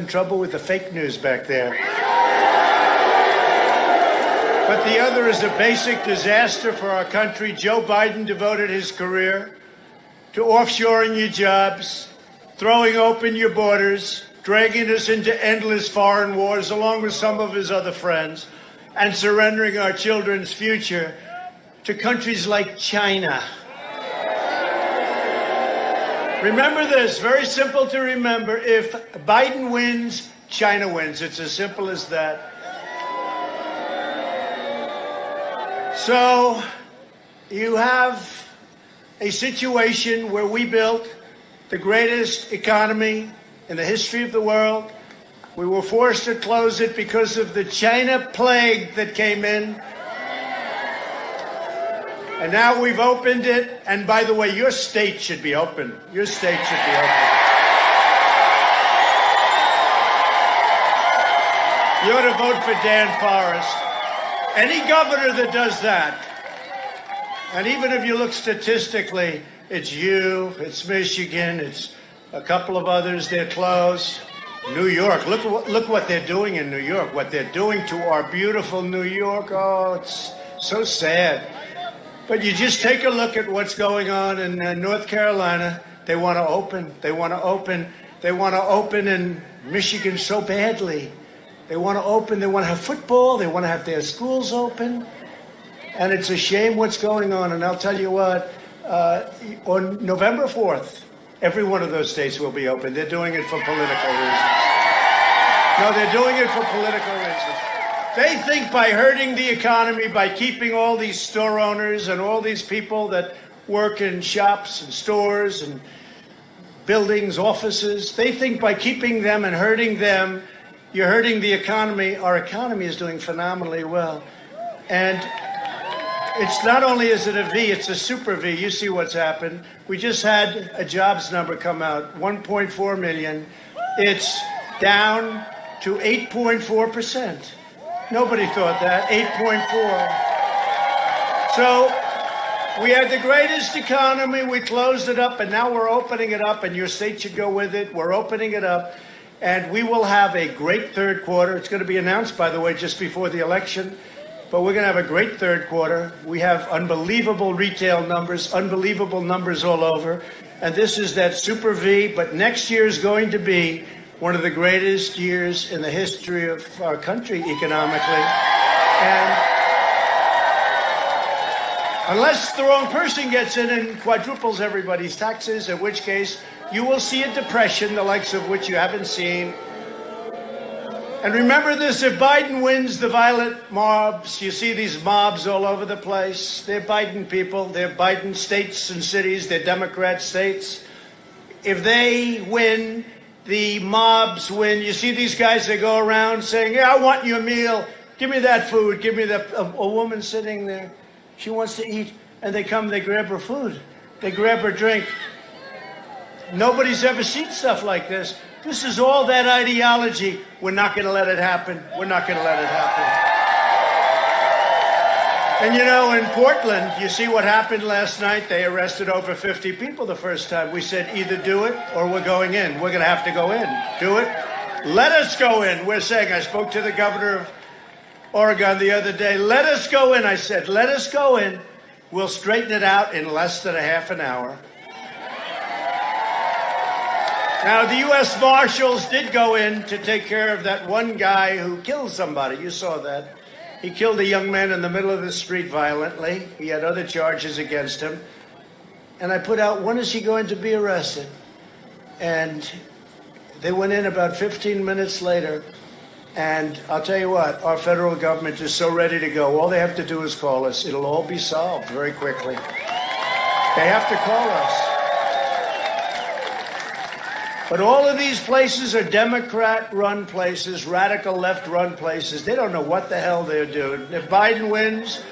in trouble with the fake news back there. But the other is a basic disaster for our country. Joe Biden devoted his career to offshoring your jobs, throwing open your borders, dragging us into endless foreign wars along with some of his other friends, and surrendering our children's future to countries like China. Remember this, very simple to remember. If Biden wins, China wins. It's as simple as that. So you have a situation where we built the greatest economy in the history of the world. We were forced to close it because of the China plague that came in. And now we've opened it. And by the way, your state should be open. Your state should be open. You ought to vote for Dan Forrest. Any governor that does that, and even if you look statistically, it's you, it's Michigan, it's a couple of others, they're close. New York, look what they're doing in New York, what they're doing to our beautiful New York. Oh, it's so sad. But you just take a look at what's going on in North Carolina. They want to open. They want to open. They want to open in Michigan so badly. They want to open. They want to have football. They want to have their schools open. And it's a shame what's going on. And I'll tell you what, on November 4th, every one of those states will be open. They're doing it for political reasons. No, they're doing it for political reasons. They think by hurting the economy, by keeping all these store owners and all these people that work in shops and stores and buildings, offices, they think by keeping them and hurting them, you're hurting the economy. Our economy is doing phenomenally well. And it's not only is it a V, it's a super V. You see what's happened. We just had a jobs number come out, 1.4 million. It's down to 8.4%. Nobody thought that, 8.4. So we had the greatest economy. We closed it up, and now we're opening it up, and your state should go with it. We're opening it up, and we will have a great third quarter. It's going to be announced, by the way, just before the election. But we're going to have a great third quarter. We have unbelievable retail numbers, unbelievable numbers all over. And this is that super V. But next year is going to be one of the greatest years in the history of our country economically. And unless the wrong person gets in and quadruples everybody's taxes, in which case you will see a depression, the likes of which you haven't seen. And remember this, if Biden wins, the violent mobs, you see these mobs all over the place. They're Biden people. They're Biden states and cities. They're Democrat states. If they win, the mobs win. You see these guys that go around saying, yeah, I want your meal. Give me that food. Give me that. A woman sitting there, she wants to eat. And they come, they grab her food. They grab her drink. Nobody's ever seen stuff like this. This is all that ideology. We're not going to let it happen. We're not going to let it happen. And you know, in Portland, you see what happened last night? They arrested over 50 people the first time. We said either do it or we're going in. We're going to have to go in. Do it. Let us go in. We're saying, I spoke to the governor of Oregon the other day. Let us go in. I said, let us go in. We'll straighten it out in less than a half an hour. Now, the U.S. Marshals did go in to take care of that one guy who killed somebody. You saw that. He killed a young man in the middle of the street violently. He had other charges against him. And I put out, when is he going to be arrested? And they went in about 15 minutes later. And I'll tell you what, our federal government is so ready to go. All they have to do is call us. It'll all be solved very quickly. They have to call us. But all of these places are Democrat-run places, radical left-run places. They don't know what the hell they're doing. If Biden wins,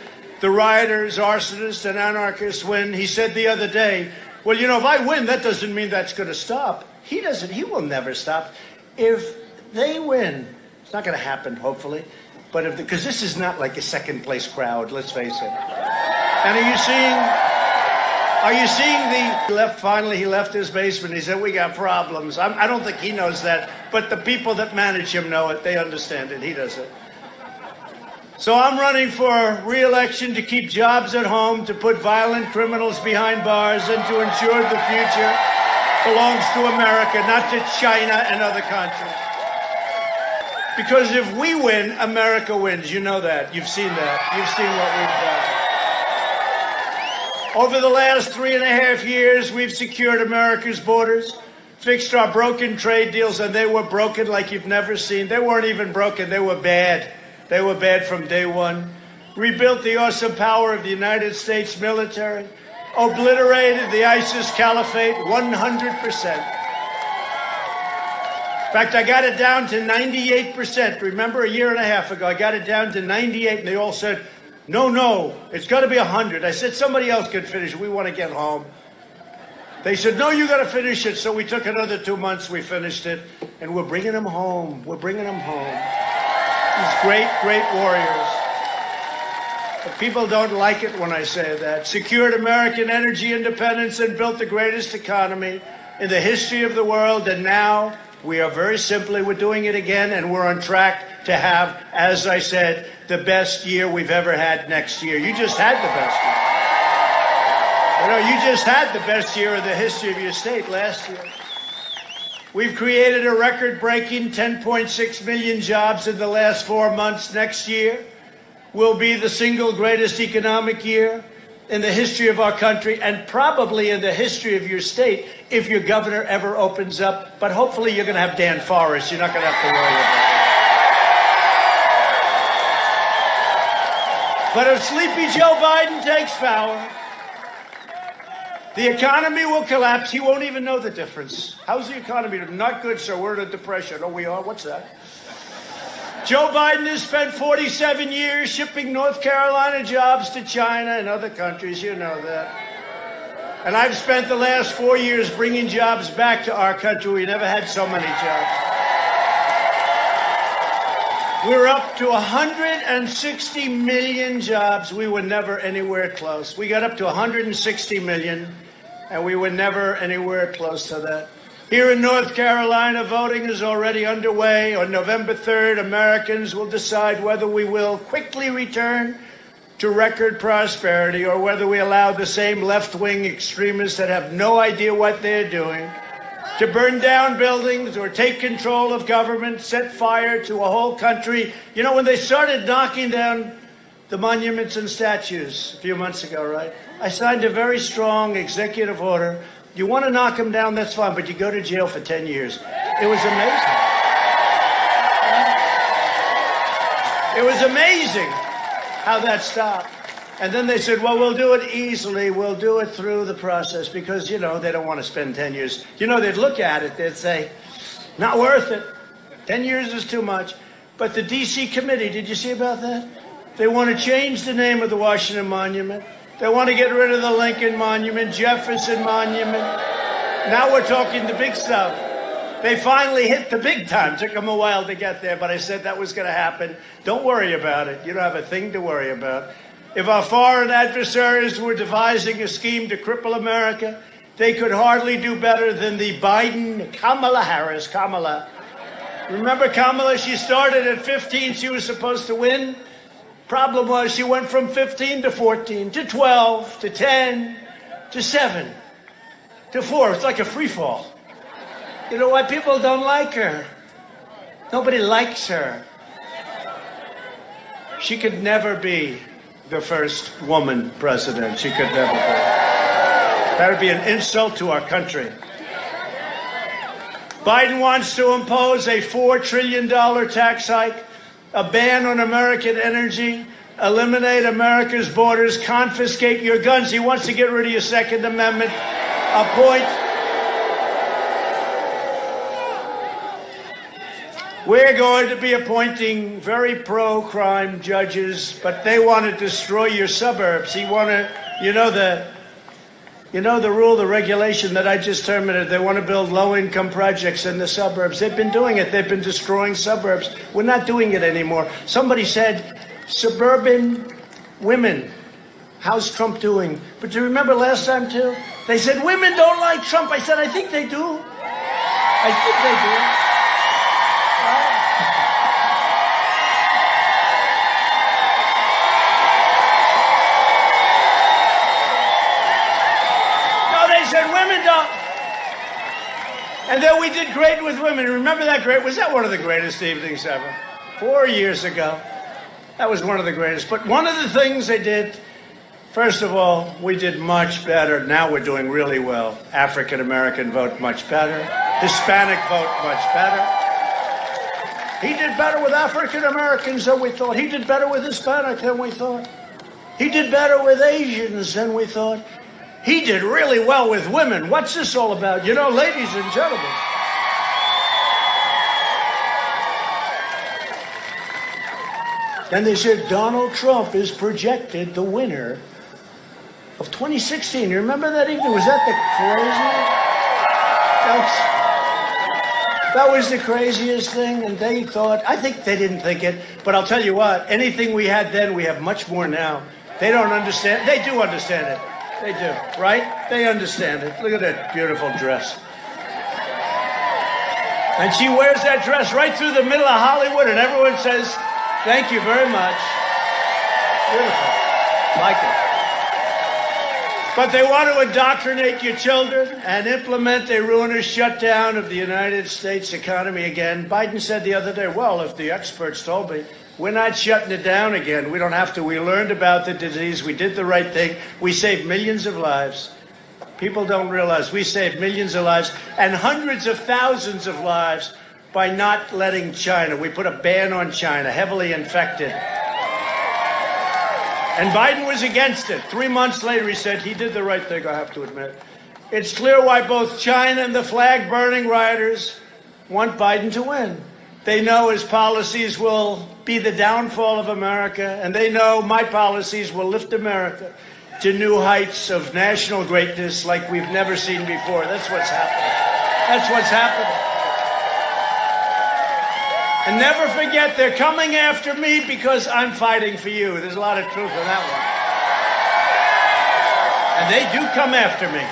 the rioters, arsonists, and anarchists win. He said the other day, well, you know, if I win, that doesn't mean that's going to stop. He will never stop. If they win, it's not going to happen, hopefully, but because this is not like a second-place crowd, let's face it. And are you seeing, Are you seeing finally he left his basement. He said, we got problems. I don't think he knows that, but the people that manage him know it. They understand it. He doesn't. So I'm running for re-election to keep jobs at home, to put violent criminals behind bars, and to ensure the future belongs to America, not to China and other countries. Because if we win, America wins. You know that. You've seen that. You've seen what we've done. Over the last 3.5 years, we've secured America's borders, fixed our broken trade deals, and they were broken like you've never seen. They weren't even broken. They were bad. They were bad from day one. Rebuilt the awesome power of the United States military. Obliterated the ISIS caliphate 100%. In fact, I got it down to 98%. Remember, a year and a half ago, I got it down to 98, and they all said, no, it's got to be 100. I said, somebody else could finish it. We want to get home. They said, no, you got to finish it. So we took another 2 months. We finished it, and we're bringing them home. We're bringing them home. These great, great warriors. But people don't like it when I say that. Secured American energy independence and built the greatest economy in the history of the world, and now we are very simply, we're doing it again, and we're on track to have, as I said, the best year we've ever had next year. You just had the best year. You just had the best year in the history of your state last year. We've created a record-breaking 10.6 million jobs in the last 4 months. Next year will be the single greatest economic year in the history of our country, and probably in the history of your state, if your governor ever opens up. But hopefully you're going to have Dan Forrest. You're not going to have to worry about it. But if sleepy Joe Biden takes power, the economy will collapse. He won't even know the difference. How's the economy? Not good, sir. We're in a depression. Oh, we are? What's that? Joe Biden has spent 47 years shipping North Carolina jobs to China and other countries. You know that. And I've spent the last 4 years bringing jobs back to our country. We never had so many jobs. We're up to 160 million jobs. We were never anywhere close. We got up to 160 million, and we were never anywhere close to that. Here in North Carolina, voting is already underway. On November 3rd, Americans will decide whether we will quickly return to record prosperity or whether we allow the same left-wing extremists that have no idea what they're doing to burn down buildings or take control of government, set fire to a whole country. You know, when they started knocking down the monuments and statues a few months ago, right? I signed a very strong executive order. You want to knock them down, that's fine, but you go to jail for 10 years. It was amazing. It was amazing how that stopped. And then they said, well, we'll do it easily. We'll do it through the process because, you know, they don't want to spend 10 years. You know, they'd look at it. They'd say, not worth it. 10 years is too much. But the D.C. committee, did you see about that? They want to change the name of the Washington Monument. They want to get rid of the Lincoln Monument, Jefferson Monument. Now we're talking the big stuff. They finally hit the big time. Took them a while to get there, but I said that was going to happen. Don't worry about it. You don't have a thing to worry about. If our foreign adversaries were devising a scheme to cripple America, they could hardly do better than the Kamala Harris. Kamala. Remember Kamala? She started at 15. She was supposed to win. Problem was she went from 15 to 14 to 12 to 10 to 7 to 4. It's like a free fall. You know why people don't like her? Nobody likes her. She could never be the first woman president. She could never be. That would be an insult to our country. Biden wants to impose a $4 trillion tax hike, a ban on American energy, eliminate America's borders, confiscate your guns. He wants to get rid of your Second Amendment, appoint. We're going to be appointing very pro-crime judges, but they want to destroy your suburbs. He want to, you know the rule, the regulation that I just terminated. They want to build low-income projects in the suburbs. They've been doing it. They've been destroying suburbs. We're not doing it anymore. Somebody said suburban women how's Trump doing? But do you remember last time, too? They said, women don't like Trump. I said, I think they do. I think they do. No, they said, women don't. And then we did great with women. Remember that great? Was that one of the greatest evenings ever? 4 years ago. That was one of the greatest. But one of the things they did, first of all, we did much better. Now we're doing really well. African American vote much better. Hispanic vote much better. He did better with African Americans than we thought. He did better with Hispanic than we thought. He did better with Asians than we thought. He did really well with women. What's this all about? You know, ladies and gentlemen. Then they said Donald Trump is projected the winner of 2016. You remember that evening? Was that the craziest? That was the craziest thing. And they thought, I think they didn't think it, but I'll tell you what, anything we had then, we have much more now. They don't understand. They do understand it. They do, right? They understand it. Look at that beautiful dress. And she wears that dress right through the middle of Hollywood, and everyone says, thank you very much. Beautiful. Like it. But they want to indoctrinate your children and implement a ruinous shutdown of the United States economy again. Biden said the other day, well, if the experts told me, we're not shutting it down again. We don't have to. We learned about the disease. We did the right thing. We saved millions of lives. People don't realize we saved millions of lives and hundreds of thousands of lives by not letting China. We put a ban on China, heavily infected. And Biden was against it. 3 months later, he said he did the right thing, I have to admit. It's clear why both China and the flag-burning rioters want Biden to win. They know his policies will be the downfall of America, and they know my policies will lift America to new heights of national greatness like we've never seen before. That's what's happening. That's what's happening. And never forget, they're coming after me because I'm fighting for you. There's a lot of truth in that one. And they do come after me.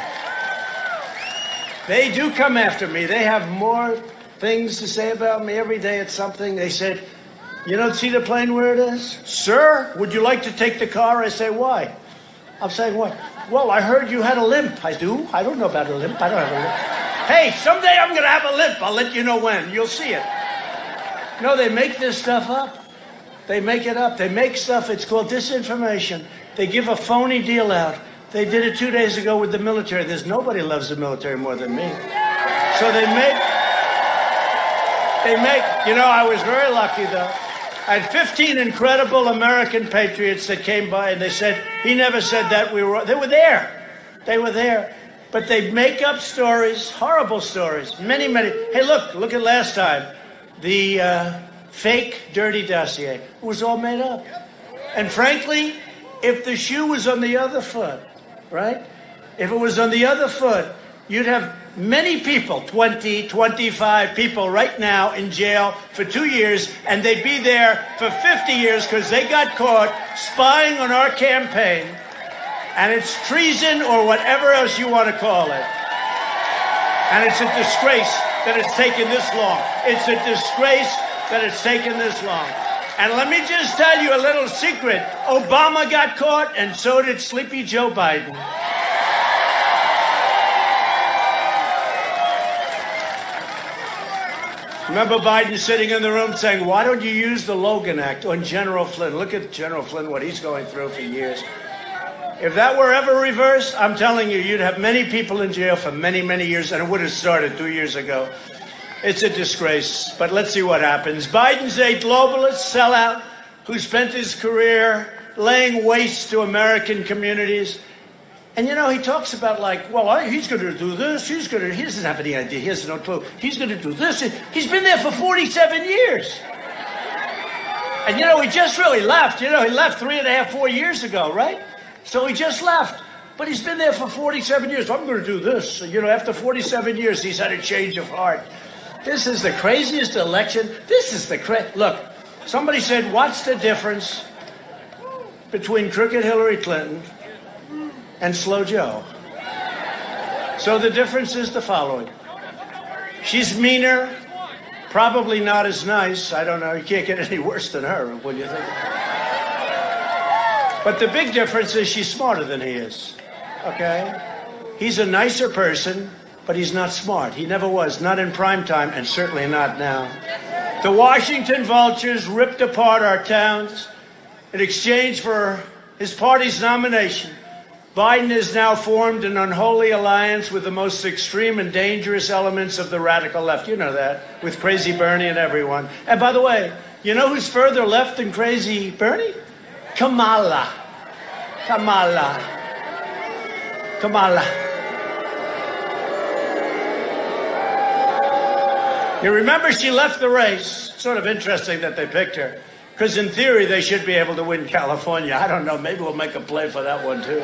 They do come after me. They have more things to say about me every day. It's something. They said, you don't see the plane where it is? Sir, would you like to take the car? I say, why? I'm saying, what? Well, I heard you had a limp. I do? I don't know about a limp. I don't have a limp. Hey, someday I'm going to have a limp. I'll let you know when. You'll see it. No, they make this stuff up. They make it up. They make stuff. It's called disinformation. They give a phony deal out. They did it 2 days ago with the military. There's nobody loves the military more than me. So they make, you know, I was very lucky, though. I had 15 incredible American patriots that came by, and they said, he never said that. They were there. They were there. But they make up stories, horrible stories, many, many. Hey, look at last time. The fake dirty dossier. It was all made up. And frankly, if the shoe was on the other foot, right? If it was on the other foot, you'd have many people, 20, 25 people right now in jail for 2 years, and they'd be there for 50 years because they got caught spying on our campaign. And it's treason or whatever else you want to call it. And it's a disgrace that it's taken this long. It's a disgrace that it's taken this long. And let me just tell you a little secret. Obama got caught, and so did Sleepy Joe Biden. Remember Biden sitting in the room saying, why don't you use the Logan Act on General Flynn? Look at General Flynn, what he's going through for years. If that were ever reversed, I'm telling you, you'd have many people in jail for many, many years, and it would have started 2 years ago. It's a disgrace, but let's see what happens. Biden's a globalist sellout who spent his career laying waste to American communities. And, you know, he talks about like, well, he's going to do this. He doesn't have any idea. He has no clue. He's going to do this. He's been there for 47 years. And, you know, he just really left. You know, he left 3.5, 4 years ago, right? So he just left. But he's been there for 47 years. I'm going to do this. You know, after 47 years, he's had a change of heart. This is the craziest election. This is the Look, somebody said, what's the difference between crooked Hillary Clinton and Slow Joe. So the difference is the following. She's meaner, probably not as nice. I don't know. You can't get any worse than her, when you think. But the big difference is she's smarter than he is. Okay? He's a nicer person, but he's not smart. He never was. Not in prime time, and certainly not now. The Washington vultures ripped apart our towns in exchange for his party's nomination. Biden has now formed an unholy alliance with the most extreme and dangerous elements of the radical left. You know that, with Crazy Bernie and everyone. And by the way, you know who's further left than Crazy Bernie? Kamala. Kamala. Kamala. You remember she left the race. Sort of interesting that they picked her. Because in theory, they should be able to win California. I don't know. Maybe we'll make a play for that one, too.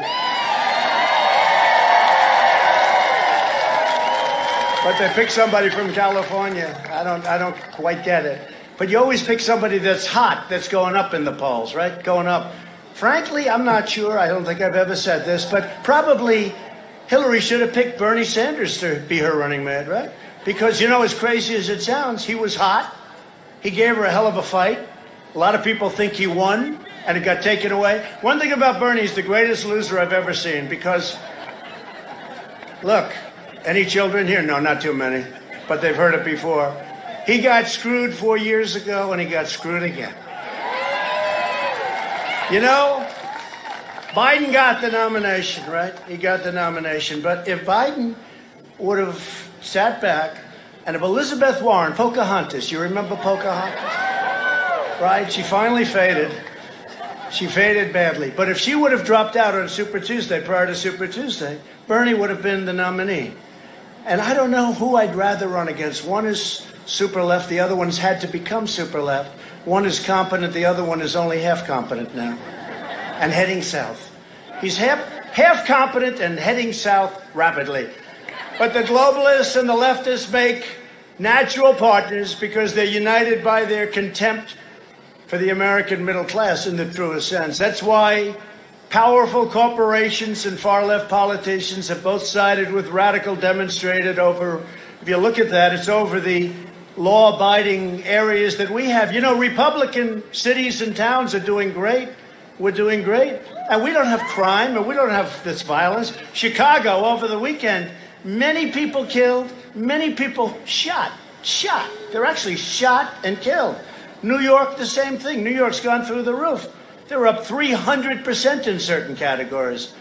But they pick somebody from California. I don't quite get it. But you always pick somebody that's hot, that's going up in the polls, right? Going up. Frankly, I'm not sure. I don't think I've ever said this, but probably Hillary should have picked Bernie Sanders to be her running mate, right? Because, you know, as crazy as it sounds, he was hot. He gave her a hell of a fight. A lot of people think he won, and it got taken away. One thing about Bernie, he's the greatest loser I've ever seen, because, look, any children here? No, not too many, but they've heard it before. He got screwed 4 years ago, and he got screwed again. You know, Biden got the nomination, right? He got the nomination. But if Biden would have sat back, and if Elizabeth Warren, Pocahontas, you remember Pocahontas? Right? She finally faded. She faded badly. But if she would have dropped out on Super Tuesday, prior to Super Tuesday, Bernie would have been the nominee. And I don't know who I'd rather run against. One is super left. The other one's had to become super left. One is competent. The other one is only half competent now and heading south. He's half competent and heading south rapidly. But the globalists and the leftists make natural partners because they're united by their contempt for the American middle class in the truest sense. That's why powerful corporations and far-left politicians have both sided with radical demonstrated over, if you look at that, it's over the law-abiding areas that we have. You know, Republican cities and towns are doing great. We're doing great. And we don't have crime, and we don't have this violence. Chicago, over the weekend, many people killed, many people shot. They're actually shot and killed. New York, the same thing. New York's gone through the roof. They're up 300% in certain categories.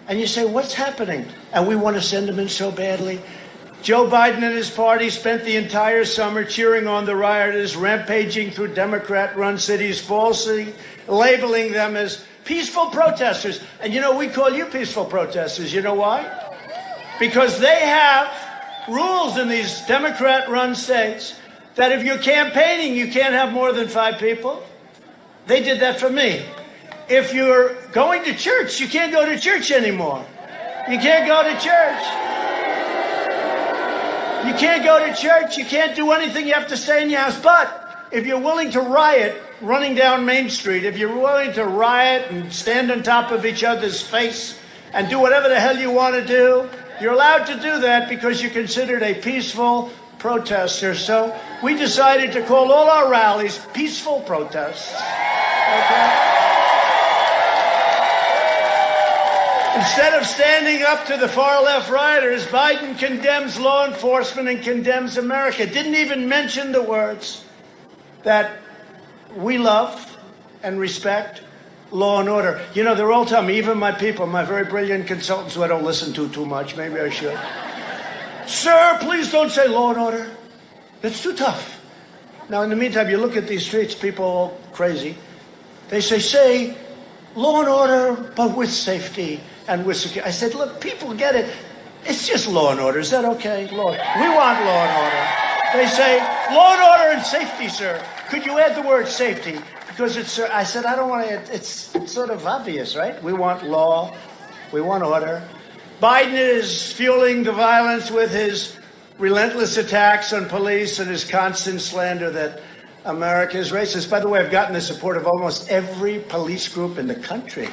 And you say, what's happening? And we want to send them in so badly. Joe Biden and his party spent the entire summer cheering on the rioters, rampaging through Democrat-run cities, falsely labeling them as peaceful protesters. And, you know, we call you peaceful protesters. You know why? Because they have rules in these Democrat-run states that if you're campaigning, you can't have more than 5 people. They did that for me. If you're going to church, you can't go to church anymore. You can't go to church. You can't go to church. You can't do anything. You have to stay in your house. But if you're willing to riot running down Main Street, if you're willing to riot and stand on top of each other's face and do whatever the hell you want to do, you're allowed to do that because you're considered a peaceful protester. So we decided to call all our rallies peaceful protests. Okay? Instead of standing up to the far-left rioters, Biden condemns law enforcement and condemns America. Didn't even mention the words that we love and respect law and order. You know, they're all telling me, even my people, my very brilliant consultants who I don't listen to too much, maybe I should. Sir, please don't say law and order. That's too tough. Now, in the meantime, you look at these streets, people all crazy. They say law and order, but with safety and with security. I said, look, people get it. It's just law and order. Is that okay? Law. We want law and order. They say, law and order and safety, sir. Could you add the word safety? Because it's, I said, I don't want to, it's sort of obvious, right? We want law. We want order. Biden is fueling the violence with his relentless attacks on police and his constant slander that America is racist. By the way, I've gotten the support of almost every police group in the country.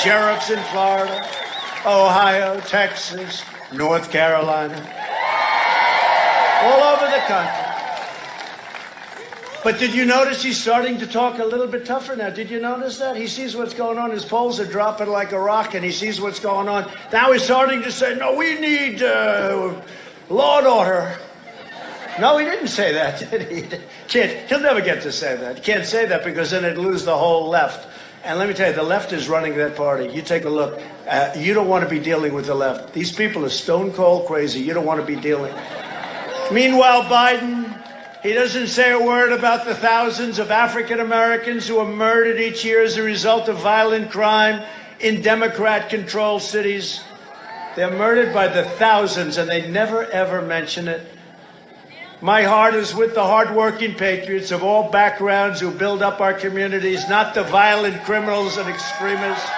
sheriffs in Florida, Ohio, Texas, North Carolina, all over the country. But did you notice he's starting to talk a little bit tougher now? Did you notice that? He sees what's going on. His polls are dropping like a rock, and he sees what's going on. Now he's starting to say, no, we need law and order. No, he didn't say that, did he? He'll never get to say that. He can't say that because then it'd lose the whole left. And let me tell you, the left is running that party. You take a look. You don't want to be dealing with the left. These people are stone cold crazy. You don't want to be dealing. Meanwhile, Biden, he doesn't say a word about the thousands of African Americans who are murdered each year as a result of violent crime in Democrat-controlled cities. They're murdered by the thousands, and they never, ever mention it. My heart is with the hardworking patriots of all backgrounds who build up our communities, not the violent criminals and extremists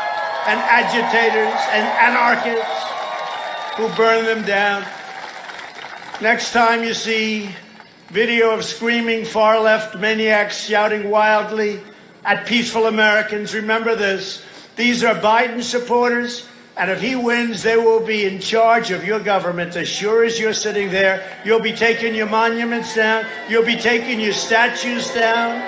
and agitators and anarchists who burn them down. Next time you see video of screaming far-left maniacs shouting wildly at peaceful Americans, remember this. These are Biden supporters, and if he wins, they will be in charge of your government. As sure as you're sitting there, you'll be taking your monuments down. You'll be taking your statues down.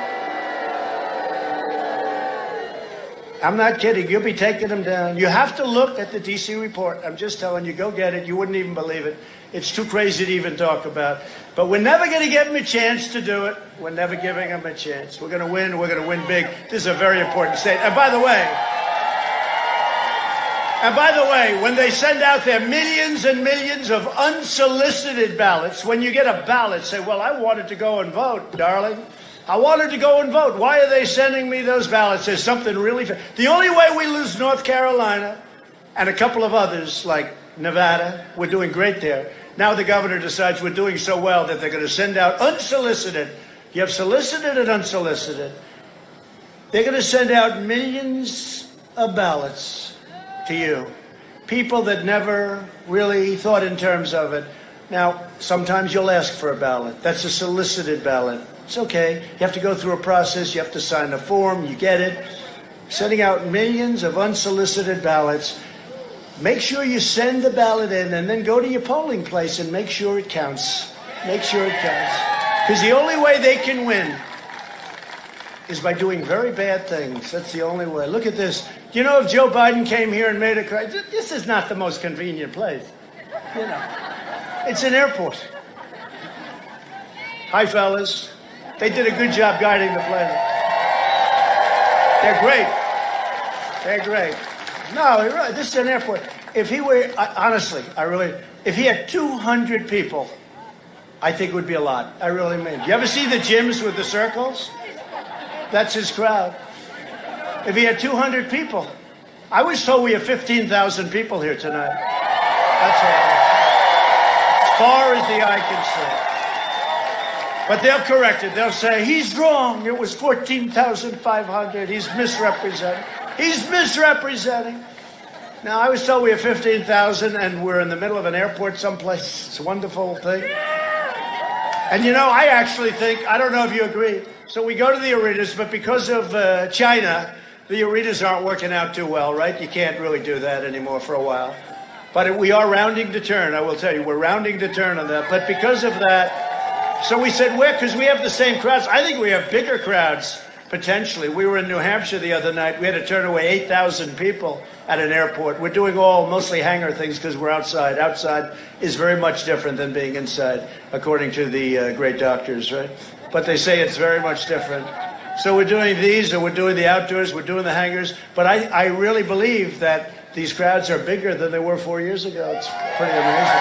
I'm not kidding. You'll be taking them down. You have to look at the D.C. report. I'm just telling you, go get it. You wouldn't even believe it. It's too crazy to even talk about. But we're never going to give them a chance to do it. We're never giving them a chance. We're going to win. We're going to win big. This is a very important state. And by the way, when they send out their millions and millions of unsolicited ballots, when you get a ballot, say, well, I wanted to go and vote, darling. I wanted to go and vote. Why are they sending me those ballots? There's something really... The only way we lose North Carolina and a couple of others, like Nevada, we're doing great there. Now the governor decides we're doing so well that they're going to send out unsolicited. You have solicited and unsolicited. They're going to send out millions of ballots to you. People that never really thought in terms of it. Now, sometimes you'll ask for a ballot. That's a solicited ballot. It's okay. You have to go through a process. You have to sign a form. You get it. Sending out millions of unsolicited ballots. Make sure you send the ballot in and then go to your polling place and make sure it counts. Make sure it counts. Because the only way they can win is by doing very bad things. That's the only way. Look at this. You know, if Joe Biden came here and made a cry, this is not the most convenient place. You know, it's an airport. Hi, fellas. They did a good job guiding the plane. They're great. They're great. No, this is an airport. If he were, honestly, if he had 200 people, I think it would be a lot. I really mean. You ever see the gyms with the circles? That's his crowd. If he had 200 people, I was told we have 15,000 people here tonight. That's all. As far as the eye can see. But they'll correct it. They'll say, he's wrong. It was 14,500. He's misrepresenting. He's misrepresenting. Now, I was told we have 15,000 and we're in the middle of an airport someplace. It's a wonderful thing. And, you know, I actually think, I don't know if you agree. So we go to the arenas, but because of China, the arenas aren't working out too well, right? You can't really do that anymore for a while. But we are rounding to turn, I will tell you. We're rounding to turn on that. But because of that, so we said, because we have the same crowds. I think we have bigger crowds, potentially. We were in New Hampshire the other night. We had to turn away 8,000 people at an airport. We're doing mostly hangar things because we're outside. Outside is very much different than being inside, according to the great doctors, right? But they say it's very much different. So we're doing these, and we're doing the outdoors, we're doing the hangars. But I really believe that these crowds are bigger than they were 4 years ago. It's pretty amazing.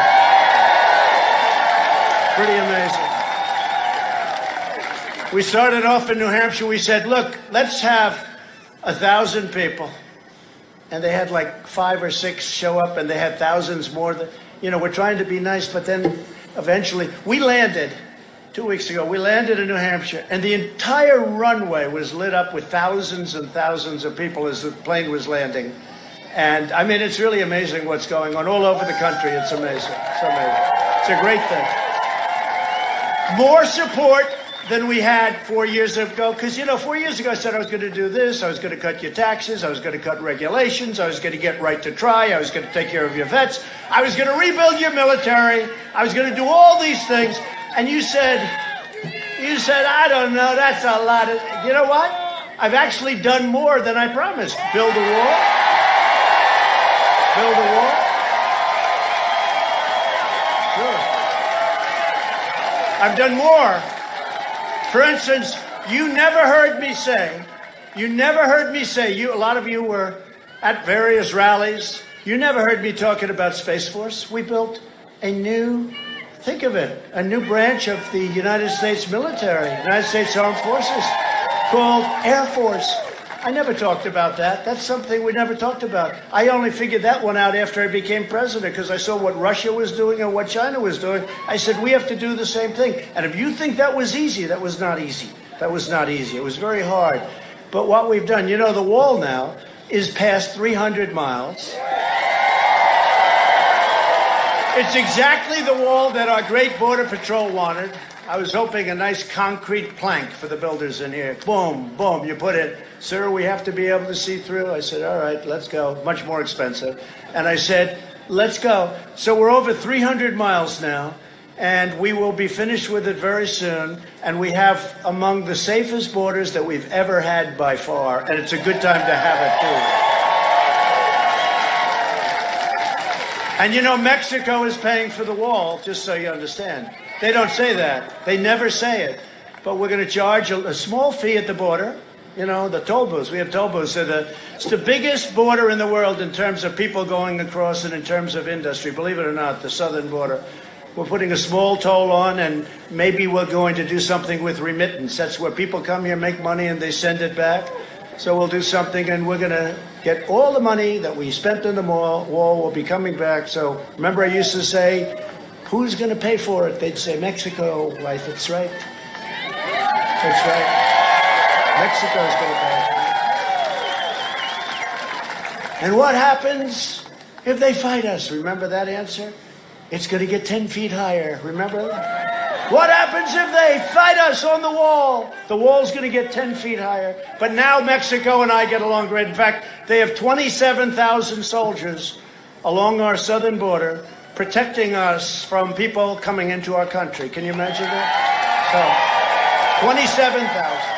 Pretty amazing. We started off in New Hampshire. We said, look, let's have 1,000 people. And they had like 5 or 6 show up, and they had thousands more. We're trying to be nice, but then eventually we landed 2 weeks ago. We landed in New Hampshire, and the entire runway was lit up with thousands and thousands of people as the plane was landing. And, I mean, it's really amazing what's going on all over the country. It's amazing. It's amazing. It's a great thing. More support than we had 4 years ago. Because, 4 years ago I said I was going to do this, I was going to cut your taxes, I was going to cut regulations, I was going to get right to try, I was going to take care of your vets, I was going to rebuild your military, I was going to do all these things. And you said, I don't know, that's a lot of, you know what? I've actually done more than I promised. Build a wall. Build a wall. Sure. I've done more. For instance, you never heard me say, a lot of you were at various rallies, you never heard me talking about Space Force. We built a new, think of it, a new branch of the United States military, United States Armed Forces, called Air Force. I never talked about that. That's something we never talked about. I only figured that one out after I became president because I saw what Russia was doing and what China was doing. I said, we have to do the same thing. And if you think that was easy, that was not easy. That was not easy. It was very hard. But what we've done, the wall now is past 300 miles. It's exactly the wall that our great Border Patrol wanted. I was hoping a nice concrete plank for the builders in here. Boom, boom, you put it. Sir, we have to be able to see through. I said, all right, let's go. Much more expensive. And I said, let's go. So we're over 300 miles now, and we will be finished with it very soon. And we have among the safest borders that we've ever had by far. And it's a good time to have it, too. And Mexico is paying for the wall, just so you understand. They don't say that. They never say it. But we're going to charge a small fee at the border. The toll booths. We have toll booths. It's the biggest border in the world in terms of people going across and in terms of industry. Believe it or not, the southern border. We're putting a small toll on, and maybe we're going to do something with remittance. That's where people come here, make money, and they send it back. So we'll do something, and we're going to get all the money that we spent on the wall will be coming back. So remember I used to say, who's going to pay for it? They'd say, Mexico. Wife, that's right. That's right. Mexico's going to pay. And what happens if they fight us? Remember that answer? It's going to get 10 feet higher. Remember that? What happens if they fight us on the wall? The wall's going to get 10 feet higher. But now Mexico and I get along great. In fact, they have 27,000 soldiers along our southern border protecting us from people coming into our country. Can you imagine that? So, 27,000.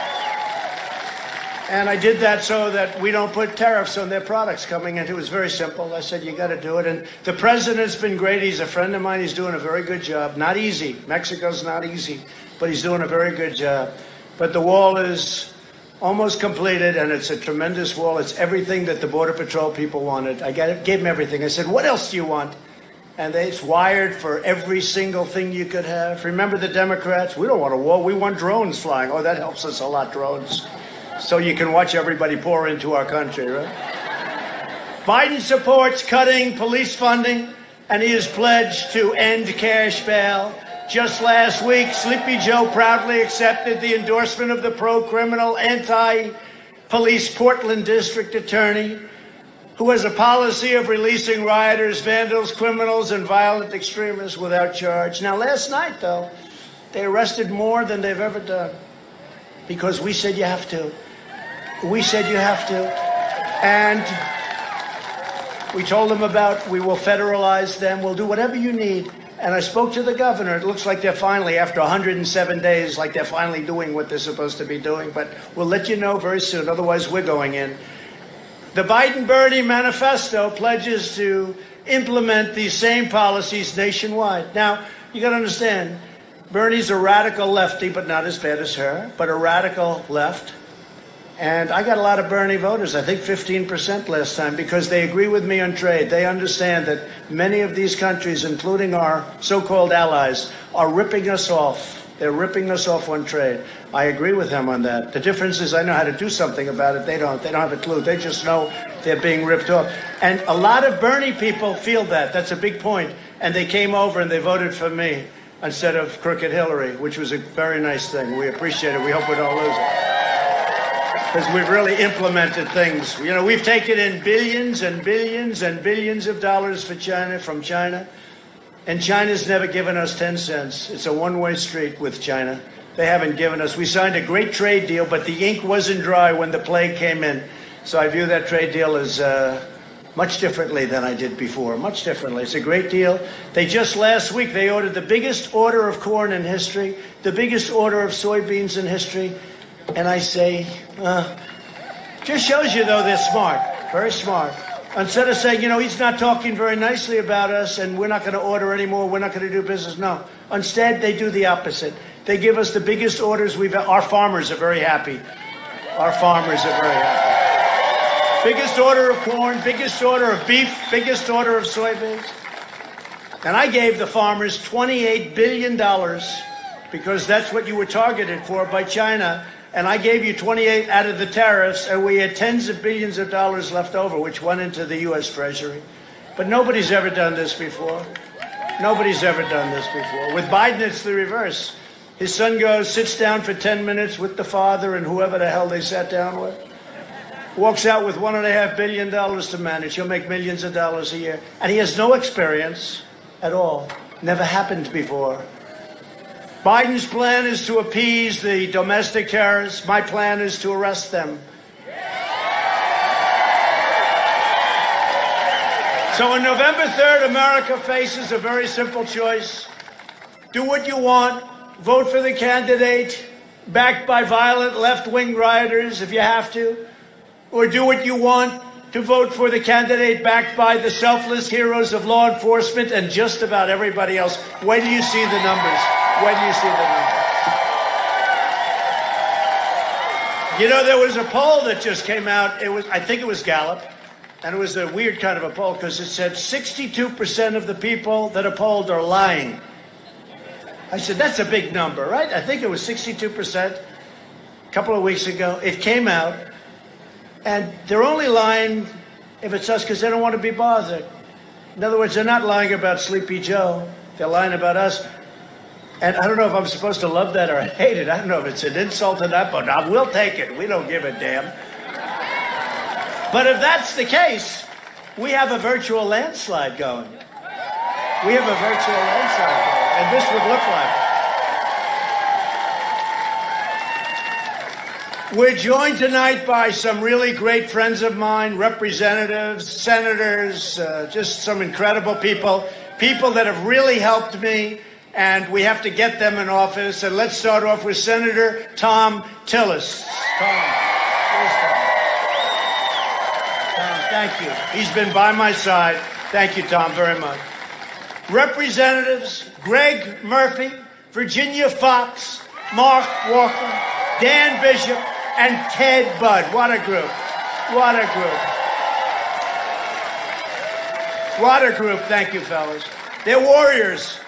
And I did that so that we don't put tariffs on their products coming in. It was very simple. I said, you got to do it. And the president's been great. He's a friend of mine. He's doing a very good job. Not easy. Mexico's not easy, but he's doing a very good job. But the wall is almost completed, and it's a tremendous wall. It's everything that the Border Patrol people wanted. I gave them everything. I said, what else do you want? And it's wired for every single thing you could have. Remember the Democrats? We don't want a wall. We want drones flying. Oh, that helps us a lot, drones. So you can watch everybody pour into our country, right? Biden supports cutting police funding, and he has pledged to end cash bail. Just last week, Sleepy Joe proudly accepted the endorsement of the pro-criminal, anti-police Portland district attorney, who has a policy of releasing rioters, vandals, criminals, and violent extremists without charge. Now, last night, though, they arrested more than they've ever done because we said you have to. We said you have to. And we told them we will federalize them. We'll do whatever you need. And I spoke to the governor. It looks like they're finally, after 107 days, like they're finally doing what they're supposed to be doing. But we'll let you know very soon. Otherwise, we're going in. The Biden-Bernie manifesto pledges to implement these same policies nationwide. Now, you got to understand, Bernie's a radical lefty, but not as bad as her, but a radical left. And I got a lot of Bernie voters, I think 15% last time, because they agree with me on trade. They understand that many of these countries, including our so-called allies, are ripping us off. They're ripping us off on trade. I agree with him on that. The difference is I know how to do something about it. They don't. They don't have a clue. They just know they're being ripped off. And a lot of Bernie people feel that. That's a big point. And they came over and they voted for me instead of crooked Hillary, which was a very nice thing. We appreciate it. We hope we don't lose it. Because we've really implemented things. You know, we've taken in billions and billions and billions of dollars from China. And China's never given us 10 cents. It's a one-way street with China. they haven't given us. We signed a great trade deal, but the ink wasn't dry when the plague came in. So I view that trade deal as much differently than I did before, much differently. It's a great deal. They just last week, they ordered the biggest order of corn in history, the biggest order of soybeans in history. And I say, just shows you, though, they're smart, very smart. Instead of saying, you know, he's not talking very nicely about us and we're not going to order anymore, we're not going to do business. No. Instead, they do the opposite. They give us the biggest orders we've had. Our farmers are very happy. Our farmers are very happy. Biggest order of corn, biggest order of beef, biggest order of soybeans. And I gave the farmers $28 billion because that's what you were targeted for by China. And I gave you 28 out of the tariffs, and we had tens of billions of dollars left over, which went into the U.S. Treasury. But nobody's ever done this before. Nobody's ever done this before. With Biden, it's the reverse. His son goes, sits down for 10 minutes with the father and whoever the hell they sat down with. Walks out with $1.5 billion to manage. He'll make millions of dollars a year. And he has no experience at all. Never happened before. Biden's plan is to appease the domestic terrorists. My plan is to arrest them. So on November 3rd, America faces a very simple choice. Do what you want. Vote for the candidate backed by violent left-wing rioters if you have to. Or do what you want to vote for the candidate backed by the selfless heroes of law enforcement and just about everybody else. When do you see the numbers? When do you see the numbers? You know, there was a poll that just came out. I think it was Gallup. And it was a weird kind of a poll because it said 62% of the people that are polled are lying. I said, that's a big number, right? I think it was 62% a couple of weeks ago. It came out. And they're only lying if it's us because they don't want to be bothered. In other words, they're not lying about Sleepy Joe. They're lying about us. And I don't know if I'm supposed to love that or hate it. I don't know if it's an insult or not, but we'll take it. We don't give a damn. But if that's the case, we have a virtual landslide going. We have a virtual landslide going. And this would look like it. We're joined tonight by some really great friends of mine, representatives, senators, just some incredible people, people that have really helped me, and we have to get them in office. And let's start off with Senator Tom Tillis. Tom, thank you. He's been by my side. Thank you, Tom, very much. Representatives Greg Murphy, Virginia Fox, Mark Walker, Dan Bishop, and Ted Budd. What a group. What a group. What a group. Thank you, fellas. They're warriors.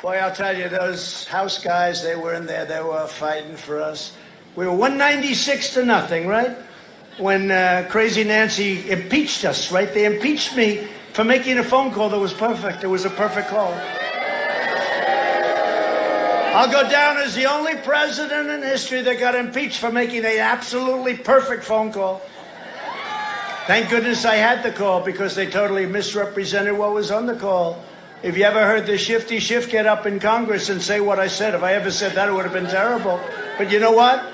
Boy, I'll tell you, those House guys, they were in there. They were fighting for us. We were 196-0, right? When Crazy Nancy impeached us, right? They impeached me for making a phone call that was perfect. It was a perfect call. I'll go down as the only president in history that got impeached for making an absolutely perfect phone call. Thank goodness I had the call because they totally misrepresented what was on the call. If you ever heard the shifty Schiff get up in Congress and say what I said, if I ever said that, it would have been terrible. But you know what?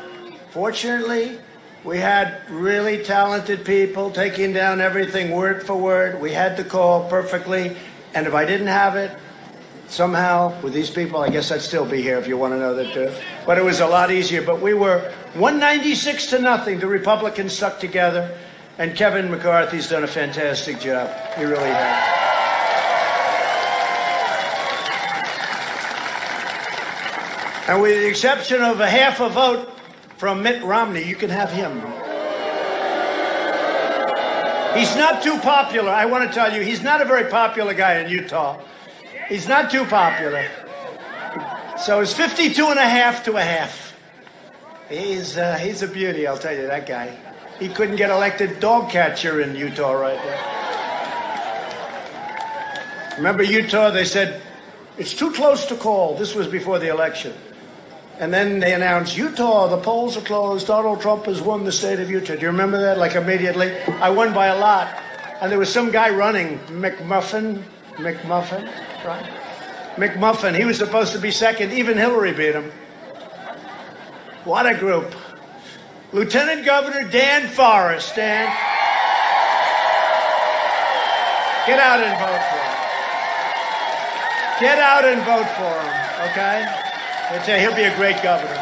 Fortunately, we had really talented people taking down everything word for word. We had the call perfectly. And if I didn't have it, somehow, with these people, I guess I'd still be here if you want to know the truth. But it was a lot easier. But we were 196-0. The Republicans stuck together. And Kevin McCarthy's done a fantastic job. He really has. And with the exception of a half a vote from Mitt Romney, you can have him. He's not too popular. I want to tell you, he's not a very popular guy in Utah. He's not too popular. So it's 52.5 to a half. He's a beauty, I'll tell you, that guy. He couldn't get elected dog catcher in Utah right now. Remember Utah, they said, it's too close to call. This was before the election. And then they announced, Utah, the polls are closed. Donald Trump has won the state of Utah. Do you remember that? Like immediately? I won by a lot. And there was some guy running, McMuffin, right? McMuffin, he was supposed to be second. Even Hillary beat him. What a group. Lieutenant Governor Dan Forrest. Dan, get out and vote for him. Get out and vote for him, okay? He'll be a great governor.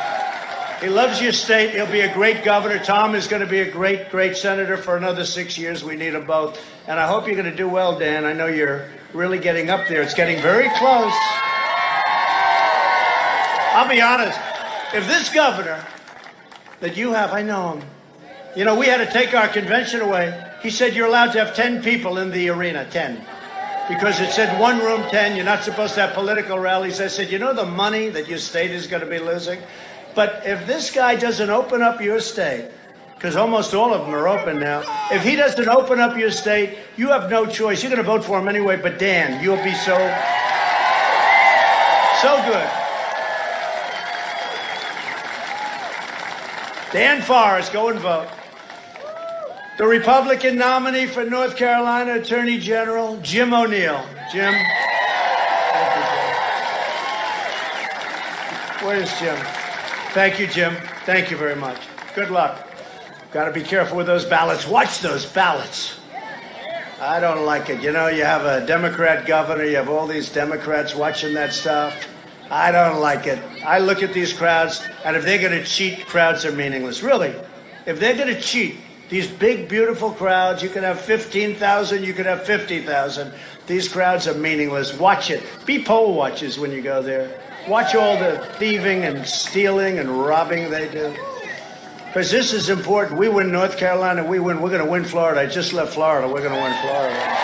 He loves your state. He'll be a great governor. Tom is going to be a great, great senator for another 6 years. We need them both. And I hope you're going to do well, Dan. I know you're really getting up there. It's getting very close. I'll be honest. If this governor that you have, I know him. You know, we had to take our convention away. He said you're allowed to have 10 people in the arena, 10. Because it said one room, 10. You're not supposed to have political rallies. I said, you know the money that your state is going to be losing? But if this guy doesn't open up your state, because almost all of them are open now, if he doesn't open up your state, you have no choice. You're going to vote for him anyway, but Dan, you'll be so good. Dan Forrest, go and vote. The Republican nominee for North Carolina Attorney General, Jim O'Neill. Jim. Where's Jim? Thank you, Jim. Thank you very much. Good luck. Got to be careful with those ballots. Watch those ballots. I don't like it. You know, you have a Democrat governor. You have all these Democrats watching that stuff. I don't like it. I look at these crowds, and if they're going to cheat, crowds are meaningless. Really. If they're going to cheat, these big, beautiful crowds, you could have 15,000, you could have 50,000. These crowds are meaningless. Watch it. Be poll watchers when you go there. Watch all the thieving and stealing and robbing they do. Because this is important. We win North Carolina, we win. We're going to win Florida. I just left Florida. We're going to win Florida.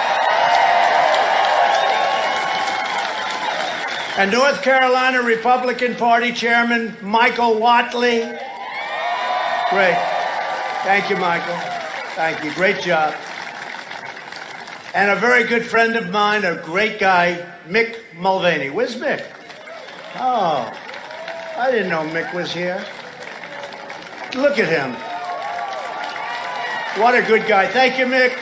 And North Carolina Republican Party Chairman Michael Whatley. Great. Thank you, Michael. Thank you. Great job. And a very good friend of mine, a great guy, Mick Mulvaney. Where's Mick? Oh, I didn't know Mick was here. Look at him. What a good guy. Thank you, Mick.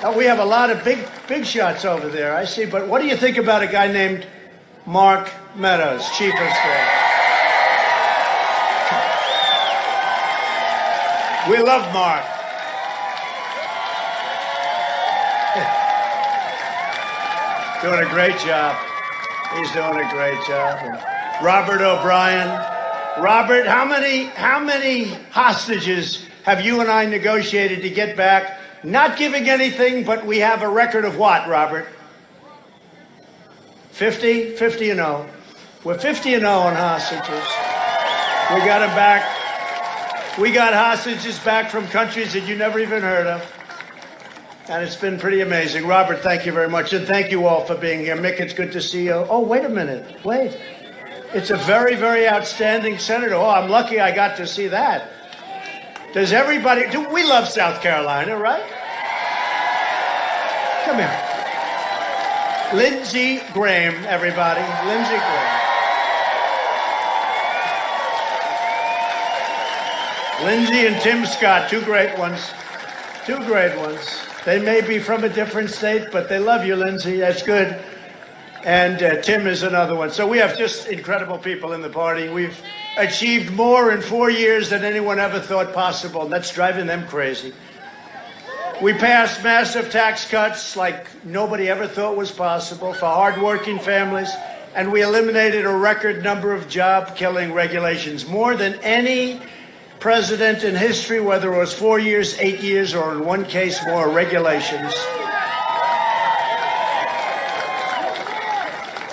Oh, we have a lot of big shots over there, I see. But what do you think about a guy named Mark Meadows, Chief of Staff? We love Mark. Doing a great job. He's doing a great job. And Robert O'Brien. Robert, how many hostages have you and I negotiated to get back? Not giving anything, but we have a record of what, Robert? 50? 50 and 0. We're 50 and 0 on hostages. We got them back. We got hostages back from countries that you never even heard of. And it's been pretty amazing. Robert, thank you very much. And thank you all for being here. Mick, it's good to see you. Oh, wait a minute. Wait. It's a very, very outstanding senator. Oh, I'm lucky I got to see that. Does everybody... we love South Carolina, right? Come here. Lindsey Graham, everybody. Lindsey Graham. Lindsey and Tim Scott, two great ones. Two great ones. They may be from a different state, but they love you, Lindsey. That's good. And Tim is another one. So we have just incredible people in the party. We've achieved more in 4 years than anyone ever thought possible. And that's driving them crazy. We passed massive tax cuts like nobody ever thought was possible for hardworking families. And we eliminated a record number of job-killing regulations, more than any president in history, whether it was 4 years, 8 years, or in one case, more regulations.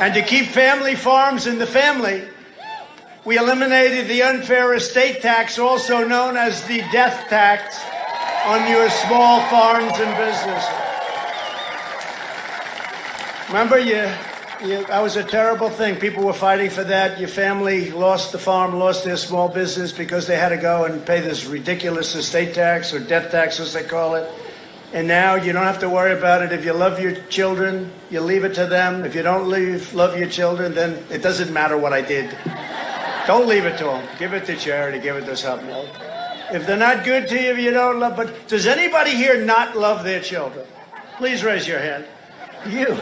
And to keep family farms in the family, we eliminated the unfair estate tax, also known as the death tax, on your small farms and businesses. Remember, that was a terrible thing. People were fighting for that. Your family lost the farm, lost their small business because they had to go and pay this ridiculous estate tax or death tax, as they call it. And now you don't have to worry about it. If you love your children, you leave it to them. If you don't love your children, then it doesn't matter what I did. Don't leave it to them. Give it to charity. Give it to something else. If they're not good to you, you don't love. But does anybody here not love their children? Please raise your hand. You.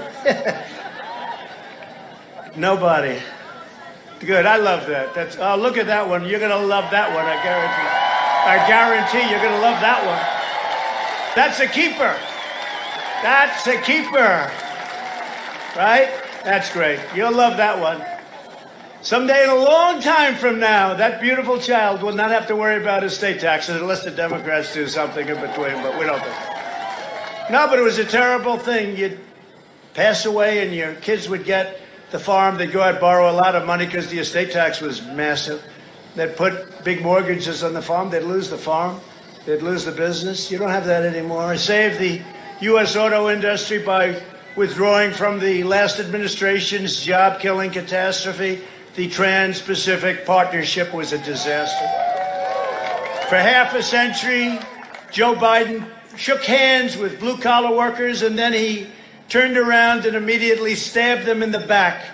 Nobody. Good. I love that. Look at that one. You're going to love that one. I guarantee. I guarantee you're going to love that one. That's a keeper. That's a keeper. Right? That's great. You'll love that one. Someday in a long time from now, that beautiful child will not have to worry about estate taxes unless the Democrats do something in between, but we don't do. No, but it was a terrible thing. You'd pass away and your kids would get the farm. They'd go out and borrow a lot of money because the estate tax was massive. They'd put big mortgages on the farm. They'd lose the farm. They'd lose the business. You don't have that anymore. I saved the U.S. auto industry by withdrawing from the last administration's job-killing catastrophe. The Trans-Pacific Partnership was a disaster. For half a century, Joe Biden shook hands with blue-collar workers, and then he turned around and immediately stabbed them in the back.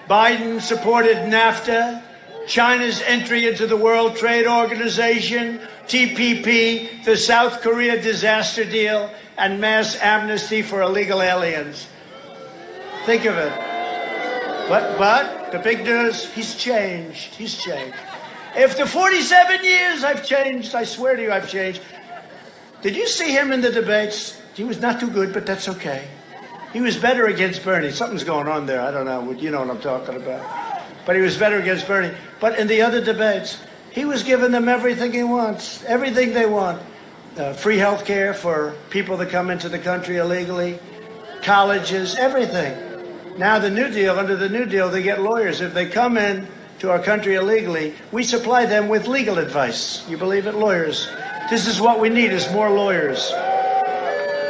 Biden supported NAFTA, China's entry into the World Trade Organization, TPP, the South Korea disaster deal, and mass amnesty for illegal aliens. Think of it. But the big news, he's changed. He's changed. After 47 years, I've changed. I swear to you, I've changed. Did you see him in the debates? He was not too good, but that's okay. He was better against Bernie. Something's going on there. I don't know. You know what I'm talking about. But he was better against Bernie. But in the other debates, he was giving them everything he wants, everything they want. Free health care for people that come into the country illegally, colleges, everything. Now the New Deal, under the New Deal, they get lawyers. If they come in to our country illegally, we supply them with legal advice. You believe it? Lawyers. This is what we need, is more lawyers.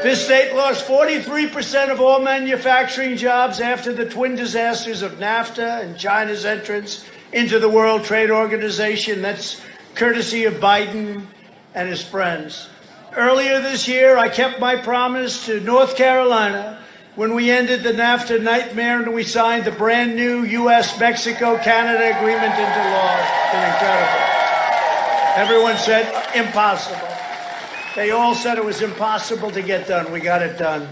This state lost 43% of all manufacturing jobs after the twin disasters of NAFTA and China's entrance into the World Trade Organization. That's courtesy of Biden and his friends. Earlier this year, I kept my promise to North Carolina when we ended the NAFTA nightmare and we signed the brand new U.S.-Mexico-Canada agreement into law. It's been incredible. Everyone said impossible. They all said it was impossible to get done. We got it done.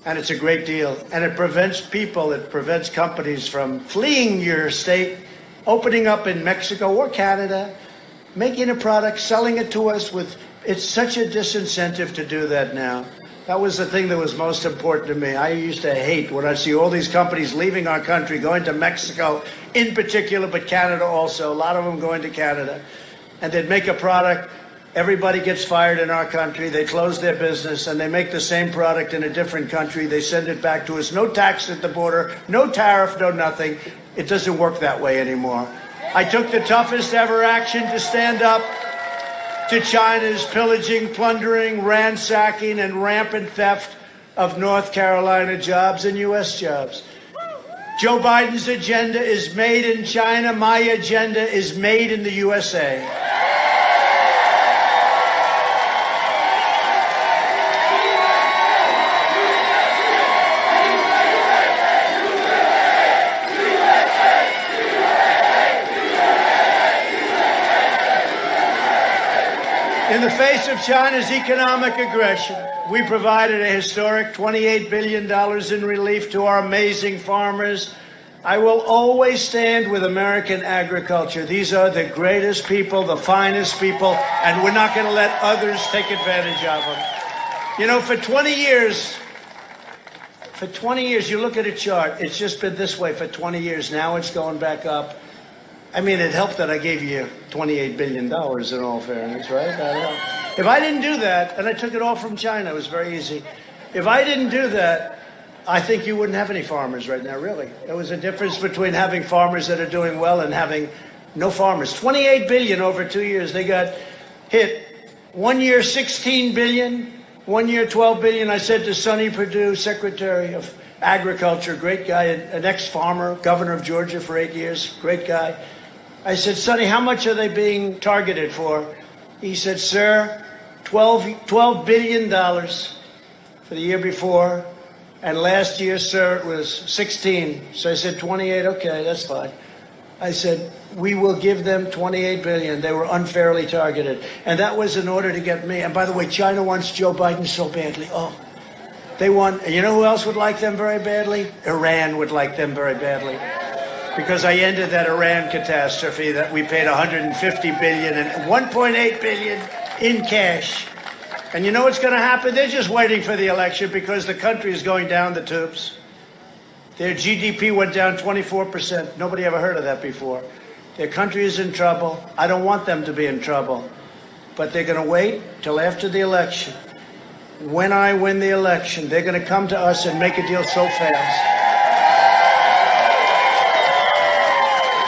And it's a great deal. And it prevents people, it prevents companies from fleeing your state, opening up in Mexico or Canada, making a product, selling it to us with, it's such a disincentive to do that now. That was the thing that was most important to me. I used to hate when I see all these companies leaving our country, going to Mexico in particular, but Canada also, a lot of them going to Canada. And they'd make a product, everybody gets fired in our country, they close their business, and they make the same product in a different country, they send it back to us, no tax at the border, no tariff, no nothing. It doesn't work that way anymore. I took the toughest ever action to stand up to China's pillaging, plundering, ransacking, and rampant theft of North Carolina jobs and U.S. jobs. Joe Biden's agenda is made in China. My agenda is made in the USA. In the face of China's economic aggression, we provided a historic $28 billion in relief to our amazing farmers. I will always stand with American agriculture. These are the greatest people, the finest people, and we're not going to let others take advantage of them. You know, for 20 years, you look at a chart, it's just been this way for 20 years. Now it's going back up. I mean, it helped that I gave you $28 billion in all fairness, right? If I didn't do that, and I took it all from China, it was very easy. If I didn't do that, I think you wouldn't have any farmers right now, really. There was a difference between having farmers that are doing well and having no farmers. $28 billion over 2 years. They got hit. 1 year, $16 billion. 1 year, $12 billion. I said to Sonny Perdue, Secretary of Agriculture, great guy, an ex-farmer, governor of Georgia for 8 years, great guy. I said, Sonny, how much are they being targeted for? He said, sir, $12 billion for the year before. And last year, sir, it was 16. So I said, 28, okay, that's fine. I said, we will give them 28 billion. They were unfairly targeted. And that was in order to get me. And by the way, China wants Joe Biden so badly. Oh, they want, and you know who else would like them very badly? Iran would like them very badly. because I ended that Iran catastrophe that we paid $150 billion and $1.8 billion in cash. And you know what's going to happen? They're just waiting for the election because the country is going down the tubes. Their GDP went down 24%. Nobody ever heard of that before. Their country is in trouble. I don't want them to be in trouble. But they're going to wait till after the election. When I win the election, they're going to come to us and make a deal so fast.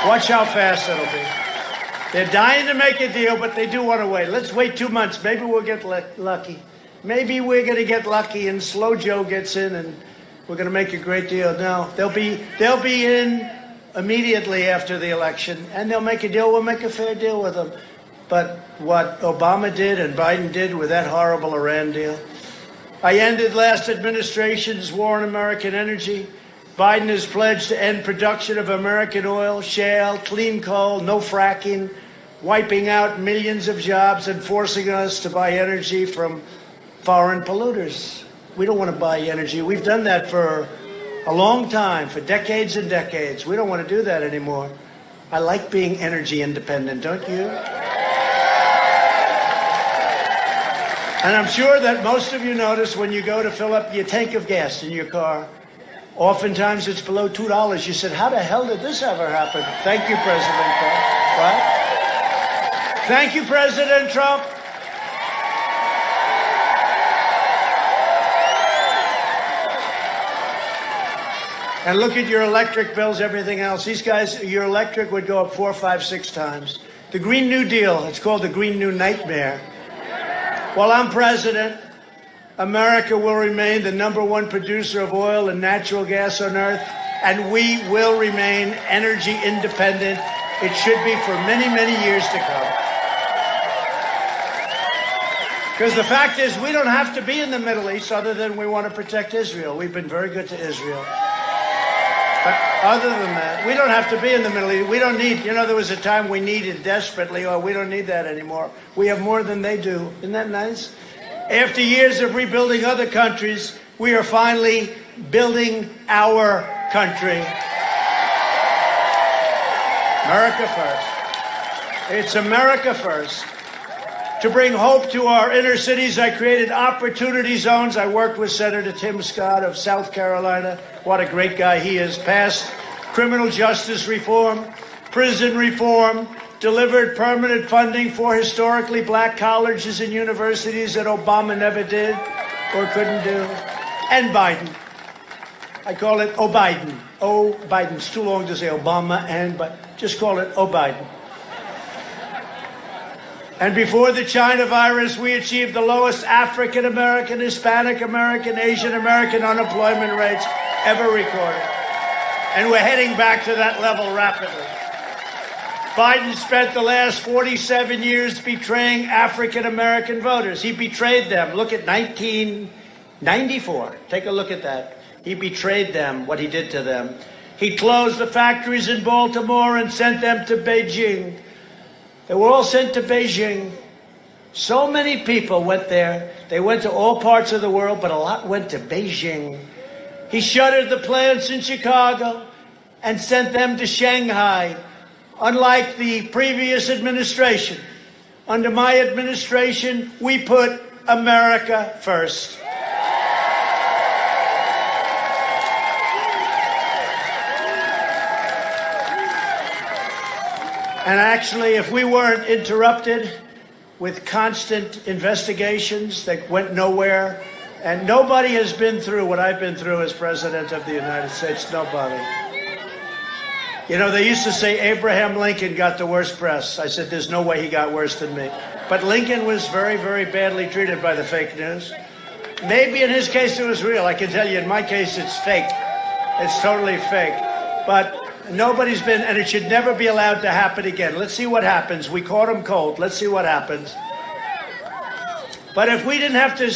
Watch how fast it'll be. They're dying to make a deal, but they do want to wait. Let's wait 2 months. Maybe we'll get lucky. Maybe we're going to get lucky and Slow Joe gets in and we're going to make a great deal. No, they'll be in immediately after the election and they'll make a deal. We'll make a fair deal with them. But what Obama did and Biden did with that horrible Iran deal. I ended last administration's war on American energy. Biden has pledged to end production of American oil, shale, clean coal, no fracking, wiping out millions of jobs and forcing us to buy energy from foreign polluters. We don't want to buy energy. We've done that for a long time, for decades and decades. We don't want to do that anymore. I like being energy independent, don't you? And I'm sure that most of you notice when you go to fill up your tank of gas in your car, oftentimes it's below $2. You said, how the hell did this ever happen? Thank you, President Trump. Right? Thank you, President Trump. And look at your electric bills, everything else. These guys, your electric would go up 4, 5, 6 times. The Green New Deal, it's called the Green New Nightmare. While I'm president, America will remain the #1 producer of oil and natural gas on earth, and we will remain energy independent. It should be for many, many years to come. Because the fact is, we don't have to be in the Middle East other than we want to protect Israel. We've been very good to Israel. But other than that, we don't have to be in the Middle East. We don't need, there was a time we needed desperately, or we don't need that anymore. We have more than they do. Isn't that nice? After years of rebuilding other countries, we are finally building our country. America first. It's America first. To bring hope to our inner cities, I created opportunity zones. I worked with Senator Tim Scott of South Carolina. What a great guy he is. Passed criminal justice reform, prison reform, delivered permanent funding for historically black colleges and universities that Obama never did or couldn't do. And Biden. I call it Biden. Biden. It's too long to say Obama but just call it Biden. And before the China virus, we achieved the lowest African American, Hispanic American, Asian American unemployment rates ever recorded. And we're heading back to that level rapidly. Biden spent the last 47 years betraying African American voters. He betrayed them. Look at 1994. Take a look at that. He betrayed them, what he did to them. He closed the factories in Baltimore and sent them to Beijing. They were all sent to Beijing. So many people went there. They went to all parts of the world, but a lot went to Beijing. He shuttered the plants in Chicago and sent them to Shanghai. Unlike the previous administration, under my administration, we put America first. And actually, if we weren't interrupted with constant investigations that went nowhere, and nobody has been through what I've been through as President of the United States, nobody. They used to say Abraham Lincoln got the worst press. I said, there's no way he got worse than me. But Lincoln was very, very badly treated by the fake news. Maybe in his case it was real. I can tell you in my case it's fake. It's totally fake. But nobody's been, and it should never be allowed to happen again. Let's see what happens. We caught him cold. Let's see what happens. But if we didn't have to,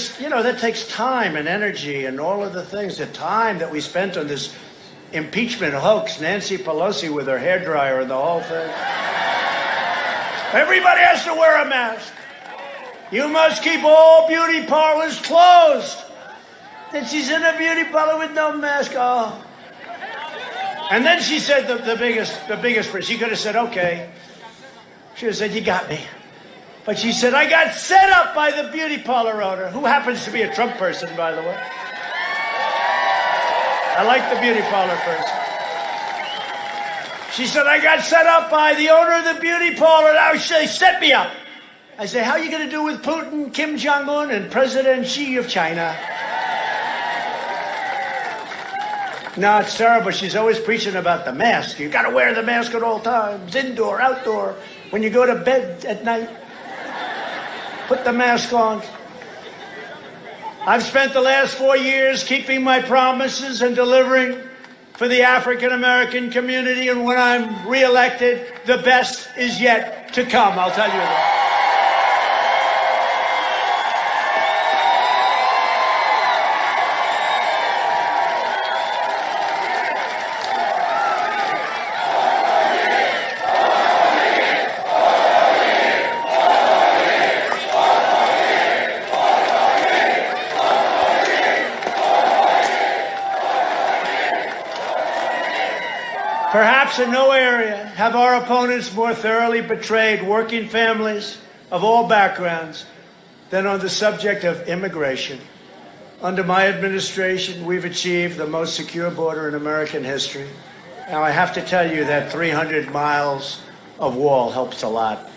that takes time and energy and all of the things, the time that we spent on this impeachment hoax, Nancy Pelosi with her hairdryer and the whole thing. Everybody has to wear a mask. You must keep all beauty parlors closed. Then she's in a beauty parlor with no mask. Oh. And then she said the biggest prayer. She could have said, okay. She would have said, you got me. But she said, I got set up by the beauty parlor owner, who happens to be a Trump person, by the way. I like the beauty parlor person. She said, I got set up by the owner of the beauty parlor. Now she set me up. I say, how are you going to do with Putin, Kim Jong-un, and President Xi of China? No, it's terrible. She's always preaching about the mask. You got to wear the mask at all times, indoor, outdoor. When you go to bed at night, put the mask on. I've spent the last 4 years keeping my promises and delivering for the African-American community, and when I'm reelected, the best is yet to come, I'll tell you that. Perhaps in no area have our opponents more thoroughly betrayed working families of all backgrounds than on the subject of immigration. Under my administration, we've achieved the most secure border in American history. Now, I have to tell you that 300 miles of wall helps a lot.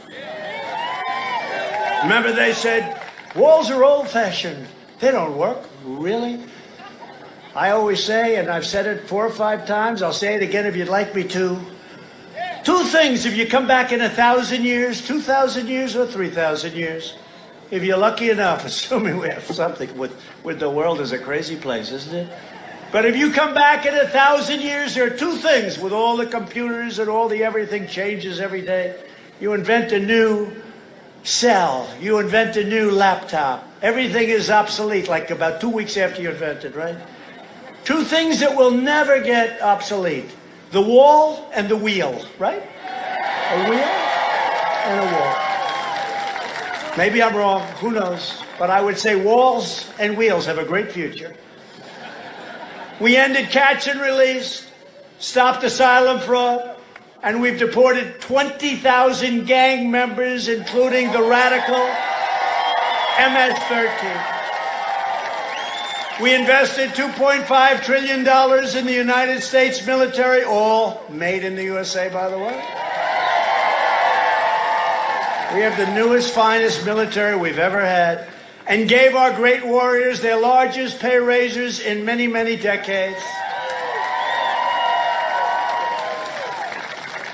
Remember, they said, walls are old-fashioned. They don't work. Really? I always say, and I've said it 4 or 5 times, I'll say it again if you'd like me to. 2 things if you come back in 1,000 years, 2,000 years, or 3,000 years. If you're lucky enough, assuming we have something with the world is a crazy place, isn't it? But if you come back in 1,000 years, there are 2 things with all the computers and all the everything changes every day. You invent a new cell. You invent a new laptop. Everything is obsolete, like about 2 weeks after you invent it, right? 2 things that will never get obsolete. The wall and the wheel, right? A wheel and a wall. Maybe I'm wrong, who knows? But I would say walls and wheels have a great future. We ended catch and release, stopped asylum fraud, and we've deported 20,000 gang members, including the radical MS-13. We invested $2.5 trillion in the United States military, all made in the USA, by the way. We have the newest, finest military we've ever had, and gave our great warriors their largest pay raises in many, many decades.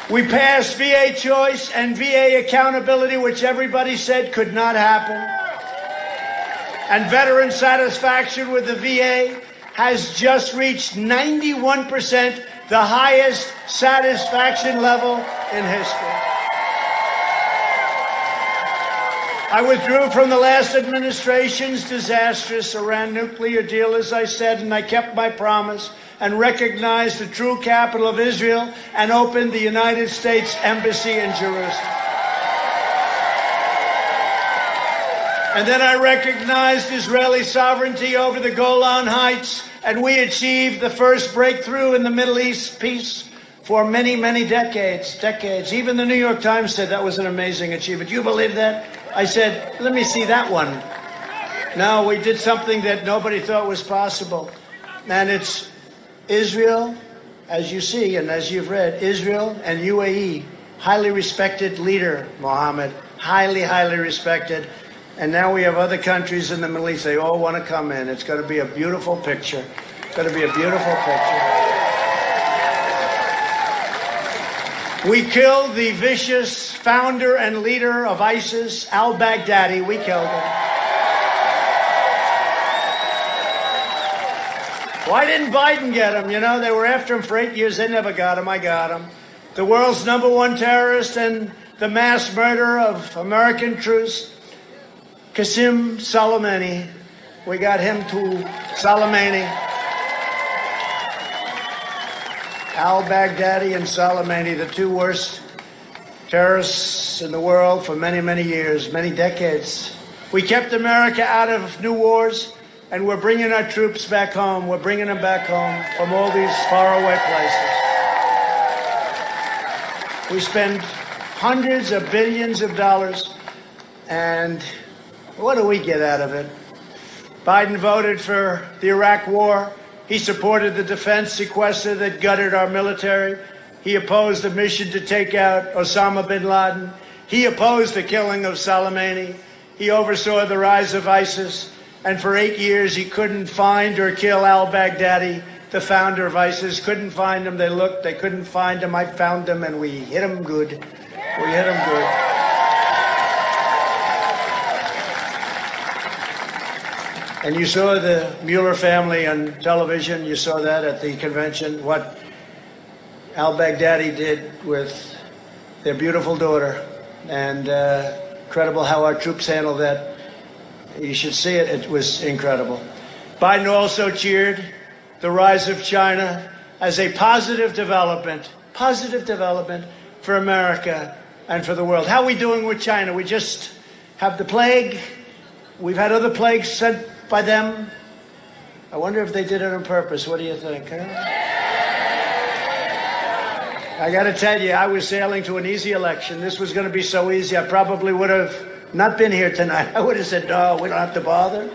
We passed VA choice and VA accountability, which everybody said could not happen. And veteran satisfaction with the VA has just reached 91%, the highest satisfaction level in history. I withdrew from the last administration's disastrous Iran nuclear deal, as I said, and I kept my promise and recognized the true capital of Israel and opened the United States Embassy in Jerusalem. And then I recognized Israeli sovereignty over the Golan Heights, and we achieved the first breakthrough in the Middle East peace for many, many decades. Even the New York Times said that was an amazing achievement. You believe that? I said, let me see that one. No, we did something that nobody thought was possible. And it's Israel, as you see and as you've read, Israel and UAE, highly respected leader, Mohammed, highly, highly respected. And now we have other countries in the Middle East. They all want to come in. It's going to be a beautiful picture. It's going to be a beautiful picture. We killed the vicious founder and leader of ISIS, al-Baghdadi. We killed him. Why didn't Biden get him? You know, they were after him for 8 years. They never got him. I got him. The world's #1 terrorist and the mass murderer of American troops, Qasem Soleimani. We got him too. Soleimani. Al-Baghdadi and Soleimani, the 2 worst terrorists in the world for many, many years, many decades. We kept America out of new wars, and we're bringing our troops back home. We're bringing them back home from all these faraway places. We spend hundreds of billions of dollars, and what do we get out of it? Biden voted for the Iraq war. He supported the defense sequester that gutted our military. He opposed the mission to take out Osama bin Laden. He opposed the killing of Soleimani. He oversaw the rise of ISIS. And for 8 years, he couldn't find or kill al-Baghdadi, the founder of ISIS. Couldn't find him. They looked. They couldn't find him. I found him, and we hit him good. We hit him good. And you saw the Mueller family on television. You saw that at the convention, what al-Baghdadi did with their beautiful daughter. And incredible how our troops handled that. You should see it. It was incredible. Biden also cheered the rise of China as a positive development for America and for the world. How are we doing with China? We just have the plague. We've had other plagues sent by them. I wonder if they did it on purpose. What do you think? Huh? I got to tell you, I was sailing to an easy election. This was going to be so easy, I probably would have not been here tonight. I would have said, no, we don't have to bother.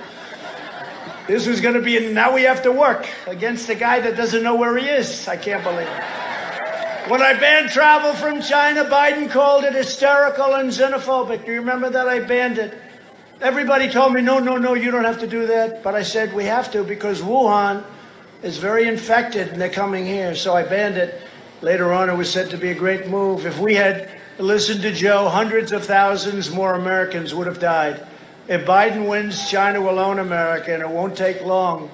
This was going to be, now we have to work against a guy that doesn't know where he is. I can't believe it. When I banned travel from China, Biden called it hysterical and xenophobic. Do you remember that? I banned it. Everybody told me, no, you don't have to do that. But I said, we have to because Wuhan is very infected and they're coming here. So I banned it. Later on, it was said to be a great move. If we had listened to Joe, hundreds of thousands more Americans would have died. If Biden wins, China will own America, and it won't take long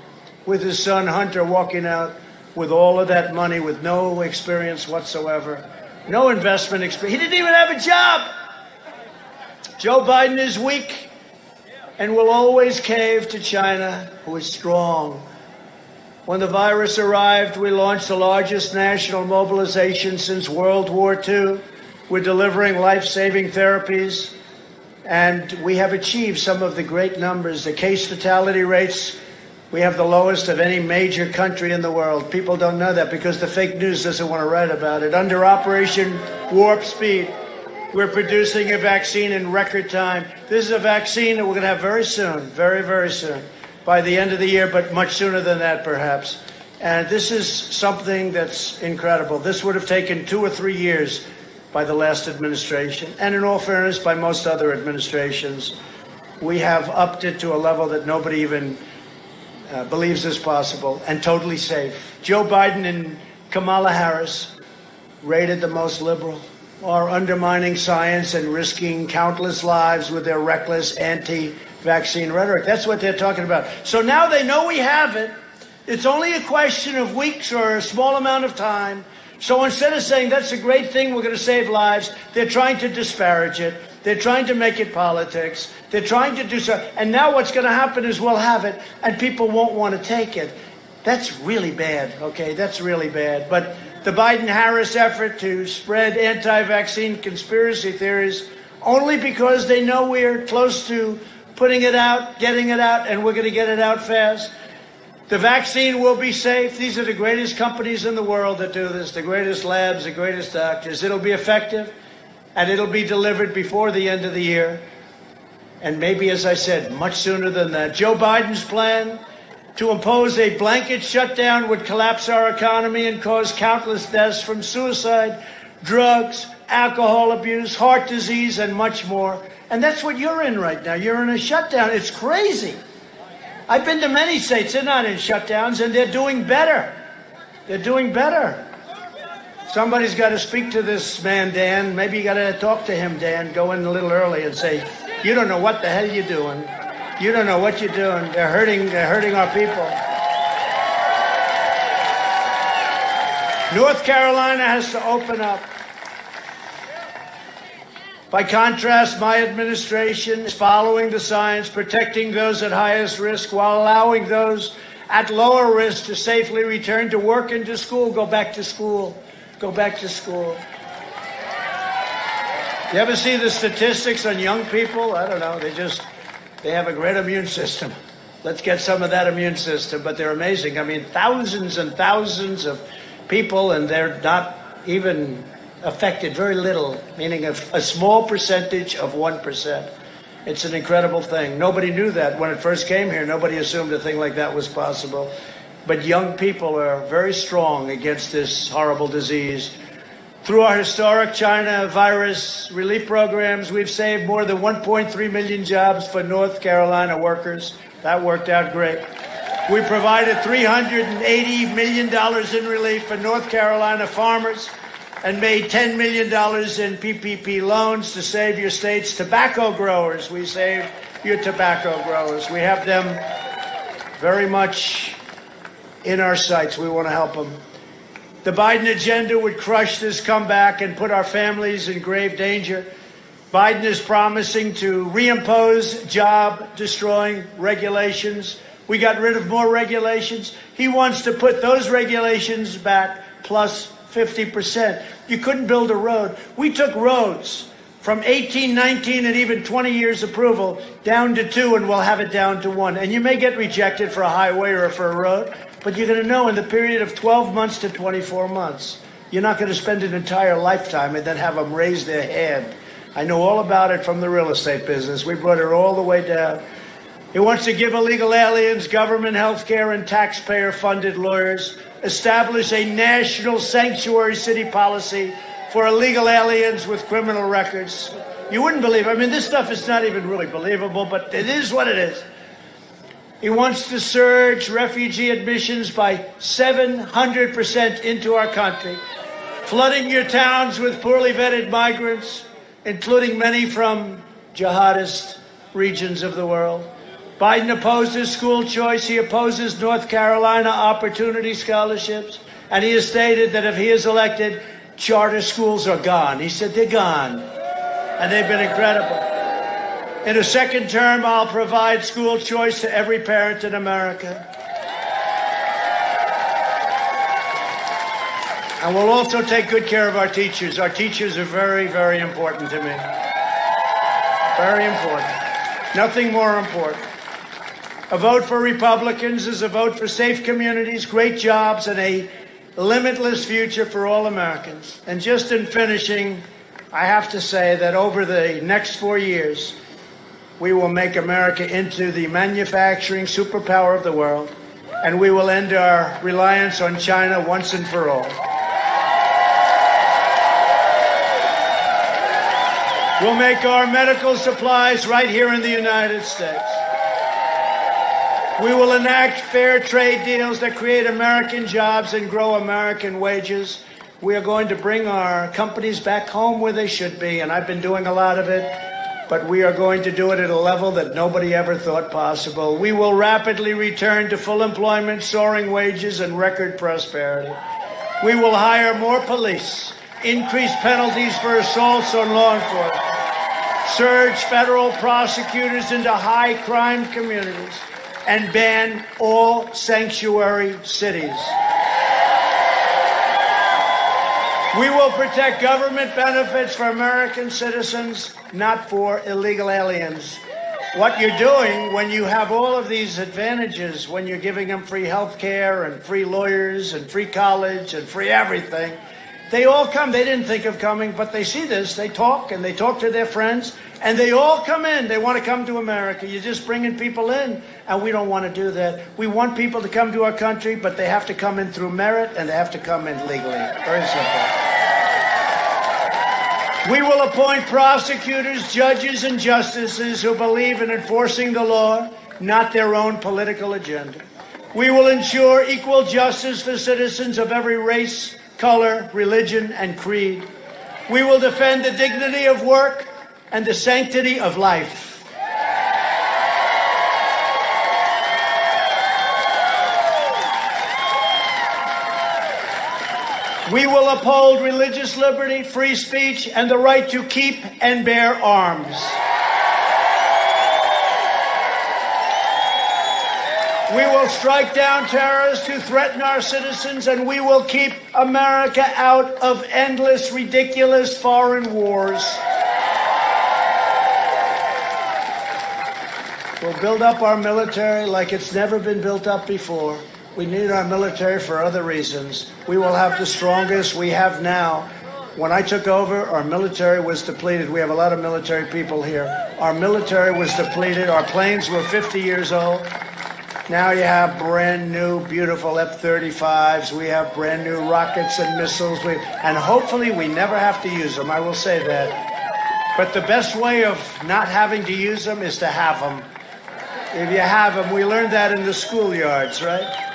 with his son Hunter walking out with all of that money with no experience whatsoever, no investment experience. He didn't even have a job. Joe Biden is weak and will always cave to China, who is strong. When the virus arrived, we launched the largest national mobilization since World War II. We're delivering life-saving therapies, and we have achieved some of the great numbers. The case fatality rates, we have the lowest of any major country in the world. People don't know that because the fake news doesn't want to write about it. Under Operation Warp Speed, we're producing a vaccine in record time. This is a vaccine that we're going to have very soon, very, very soon, by the end of the year, but much sooner than that, perhaps. And this is something that's incredible. This would have taken 2 or 3 years by the last administration, and in all fairness, by most other administrations. We have upped it to a level that nobody even believes is possible, and totally safe. Joe Biden and Kamala Harris, rated the most liberal, are undermining science and risking countless lives with their reckless anti-vaccine rhetoric. That's what they're talking about. So now they know we have it. It's only a question of weeks or a small amount of time. So instead of saying that's a great thing, we're going to save lives, they're trying to disparage it. They're trying to make it politics. They're trying to do so. And now what's going to happen is we'll have it, and people won't want to take it. That's really bad, okay? That's really bad. But the Biden-Harris effort to spread anti-vaccine conspiracy theories only because they know we're close to putting it out, getting it out, and we're going to get it out fast. The vaccine will be safe. These are the greatest companies in the world that do this, the greatest labs, the greatest doctors. It'll be effective, and it'll be delivered before the end of the year. And maybe, as I said, much sooner than that. Joe Biden's plan to impose a blanket shutdown would collapse our economy and cause countless deaths from suicide, drugs, alcohol abuse, heart disease, and much more. And that's what you're in right now. You're in a shutdown. It's crazy. I've been to many states. They're not in shutdowns, and they're doing better. They're doing better. Somebody's got to speak to this man, Dan. Maybe you got to talk to him, Dan. Go in a little early and say, you don't know what the hell you're doing. You don't know what you're doing. They're hurting our people. North Carolina has to open up. By contrast, my administration is following the science, protecting those at highest risk while allowing those at lower risk to safely return to work and to school. Go back to school. Go back to school. You ever see the statistics on young people? I don't know. They have a great immune system. Let's get some of that immune system. But they're amazing. I mean, thousands and thousands of people, and they're not even affected, very little, meaning a small percentage of 1%. It's an incredible thing. Nobody knew that when it first came here. Nobody assumed a thing like that was possible. But young people are very strong against this horrible disease. Through our historic China virus relief programs, we've saved more than 1.3 million jobs for North Carolina workers. That worked out great. We provided $380 million in relief for North Carolina farmers and made $10 million in PPP loans to save your state's tobacco growers. We saved your tobacco growers. We have them very much in our sights. We want to help them. The Biden agenda would crush this comeback and put our families in grave danger. Biden is promising to reimpose job-destroying regulations. We got rid of more regulations. He wants to put those regulations back plus 50%. You couldn't build a road. We took roads from 18, 19, and even 20 years approval down to 2, and we'll have it down to 1. And you may get rejected for a highway or for a road, but you're going to know in the period of 12 months to 24 months. You're not going to spend an entire lifetime and then have them raise their hand. I know all about it from the real estate business. We brought it all the way down. He wants to give illegal aliens government health care and taxpayer-funded lawyers, establish a national sanctuary city policy for illegal aliens with criminal records. You wouldn't believe it. I mean, this stuff is not even really believable, but it is what it is. He wants to surge refugee admissions by 700% into our country, flooding your towns with poorly vetted migrants, including many from jihadist regions of the world. Biden opposes school choice. He opposes North Carolina opportunity scholarships. And he has stated that if he is elected, charter schools are gone. He said they're gone. And they've been incredible. In a second term, I'll provide school choice to every parent in America. And we'll also take good care of our teachers. Our teachers are very, very important to me. Very important. Nothing more important. A vote for Republicans is a vote for safe communities, great jobs, and a limitless future for all Americans. And just in finishing, I have to say that over the next 4 years, we will make America into the manufacturing superpower of the world, and we will end our reliance on China once and for all. We'll make our medical supplies right here in the United States. We will enact fair trade deals that create American jobs and grow American wages. We are going to bring our companies back home where they should be, and I've been doing a lot of it, but we are going to do it at a level that nobody ever thought possible. We will rapidly return to full employment, soaring wages, and record prosperity. We will hire more police, increase penalties for assaults on law enforcement, surge federal prosecutors into high-crime communities, and ban all sanctuary cities. We will protect government benefits for American citizens, not for illegal aliens. What you're doing when you have all of these advantages, when you're giving them free health care and free lawyers and free college and free everything, they all come. They didn't think of coming, but they see this. They talk, and they talk to their friends, and they all come in. They want to come to America. You're just bringing people in, and we don't want to do that. We want people to come to our country, but they have to come in through merit, and they have to come in legally. Very simple. We will appoint prosecutors, judges, and justices who believe in enforcing the law, not their own political agenda. We will ensure equal justice for citizens of every race, color, religion, and creed. We will defend the dignity of work and the sanctity of life. We will uphold religious liberty, free speech, and the right to keep and bear arms. We will strike down terrorists who threaten our citizens, and we will keep America out of endless, ridiculous foreign wars. We'll build up our military like it's never been built up before. We need our military for other reasons. We will have the strongest we have now. When I took over, our military was depleted. We have a lot of military people here. Our military was depleted. Our planes were 50 years old. Now you have brand new, beautiful F-35s. We have brand new rockets and missiles. And hopefully we never have to use them. I will say that. But the best way of not having to use them is to have them. If you have them, we learned that in the schoolyards, right?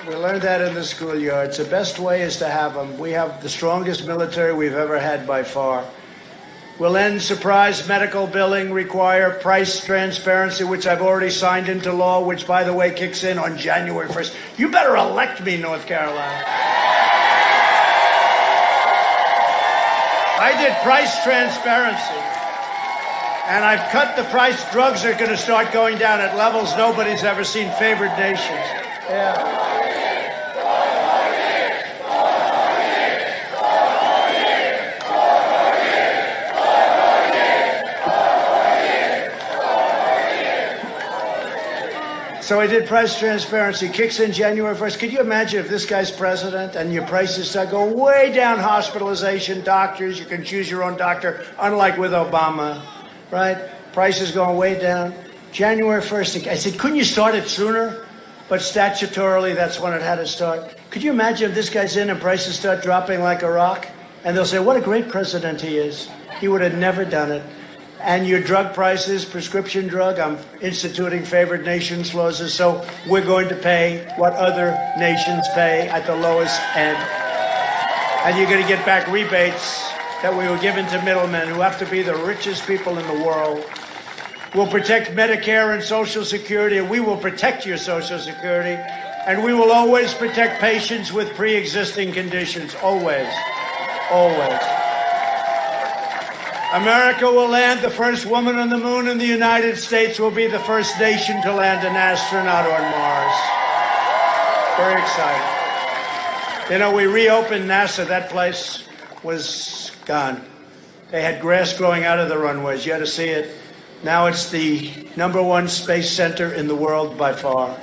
We learned that in the schoolyards. The best way is to have them. We have the strongest military we've ever had by far. We'll end surprise medical billing, require price transparency, which I've already signed into law, which, by the way, kicks in on January 1st. You better elect me, North Carolina. I did price transparency, and I've cut the price. Drugs are going to start going down at levels nobody's ever seen. Favored nations. Yeah. So I did price transparency, kicks in January 1st. Could you imagine if this guy's president and your prices start going way down, hospitalization, doctors, you can choose your own doctor, unlike with Obama, right? Prices going way down. January 1st, I said, couldn't you start it sooner? But statutorily, that's when it had to start. Could you imagine if this guy's in and prices start dropping like a rock? And they'll say, what a great president he is. He would have never done it. And your drug prices, prescription drug, I'm instituting favored nations clauses, so we're going to pay what other nations pay at the lowest end. And you're going to get back rebates that we were given to middlemen who have to be the richest people in the world. We'll protect Medicare and Social Security, and we will protect your Social Security. And we will always protect patients with pre-existing conditions, always, always. America will land the first woman on the moon, and the United States will be the first nation to land an astronaut on Mars. Very exciting. You know, we reopened NASA. That place was gone. They had grass growing out of the runways. You had to see it. Now it's the #1 space center in the world by far.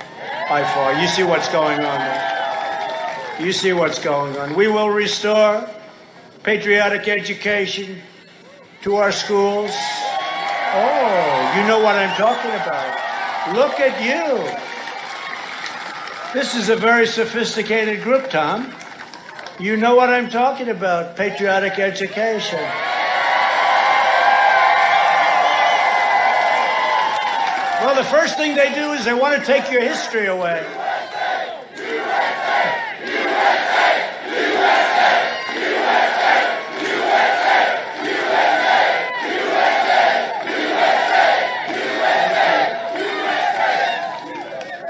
By far. You see what's going on there. You see what's going on. We will restore patriotic education to our schools. Oh, you know what I'm talking about. Look at you. This is a very sophisticated group, Tom. You know what I'm talking about, patriotic education. Well, the first thing they do is they want to take your history away.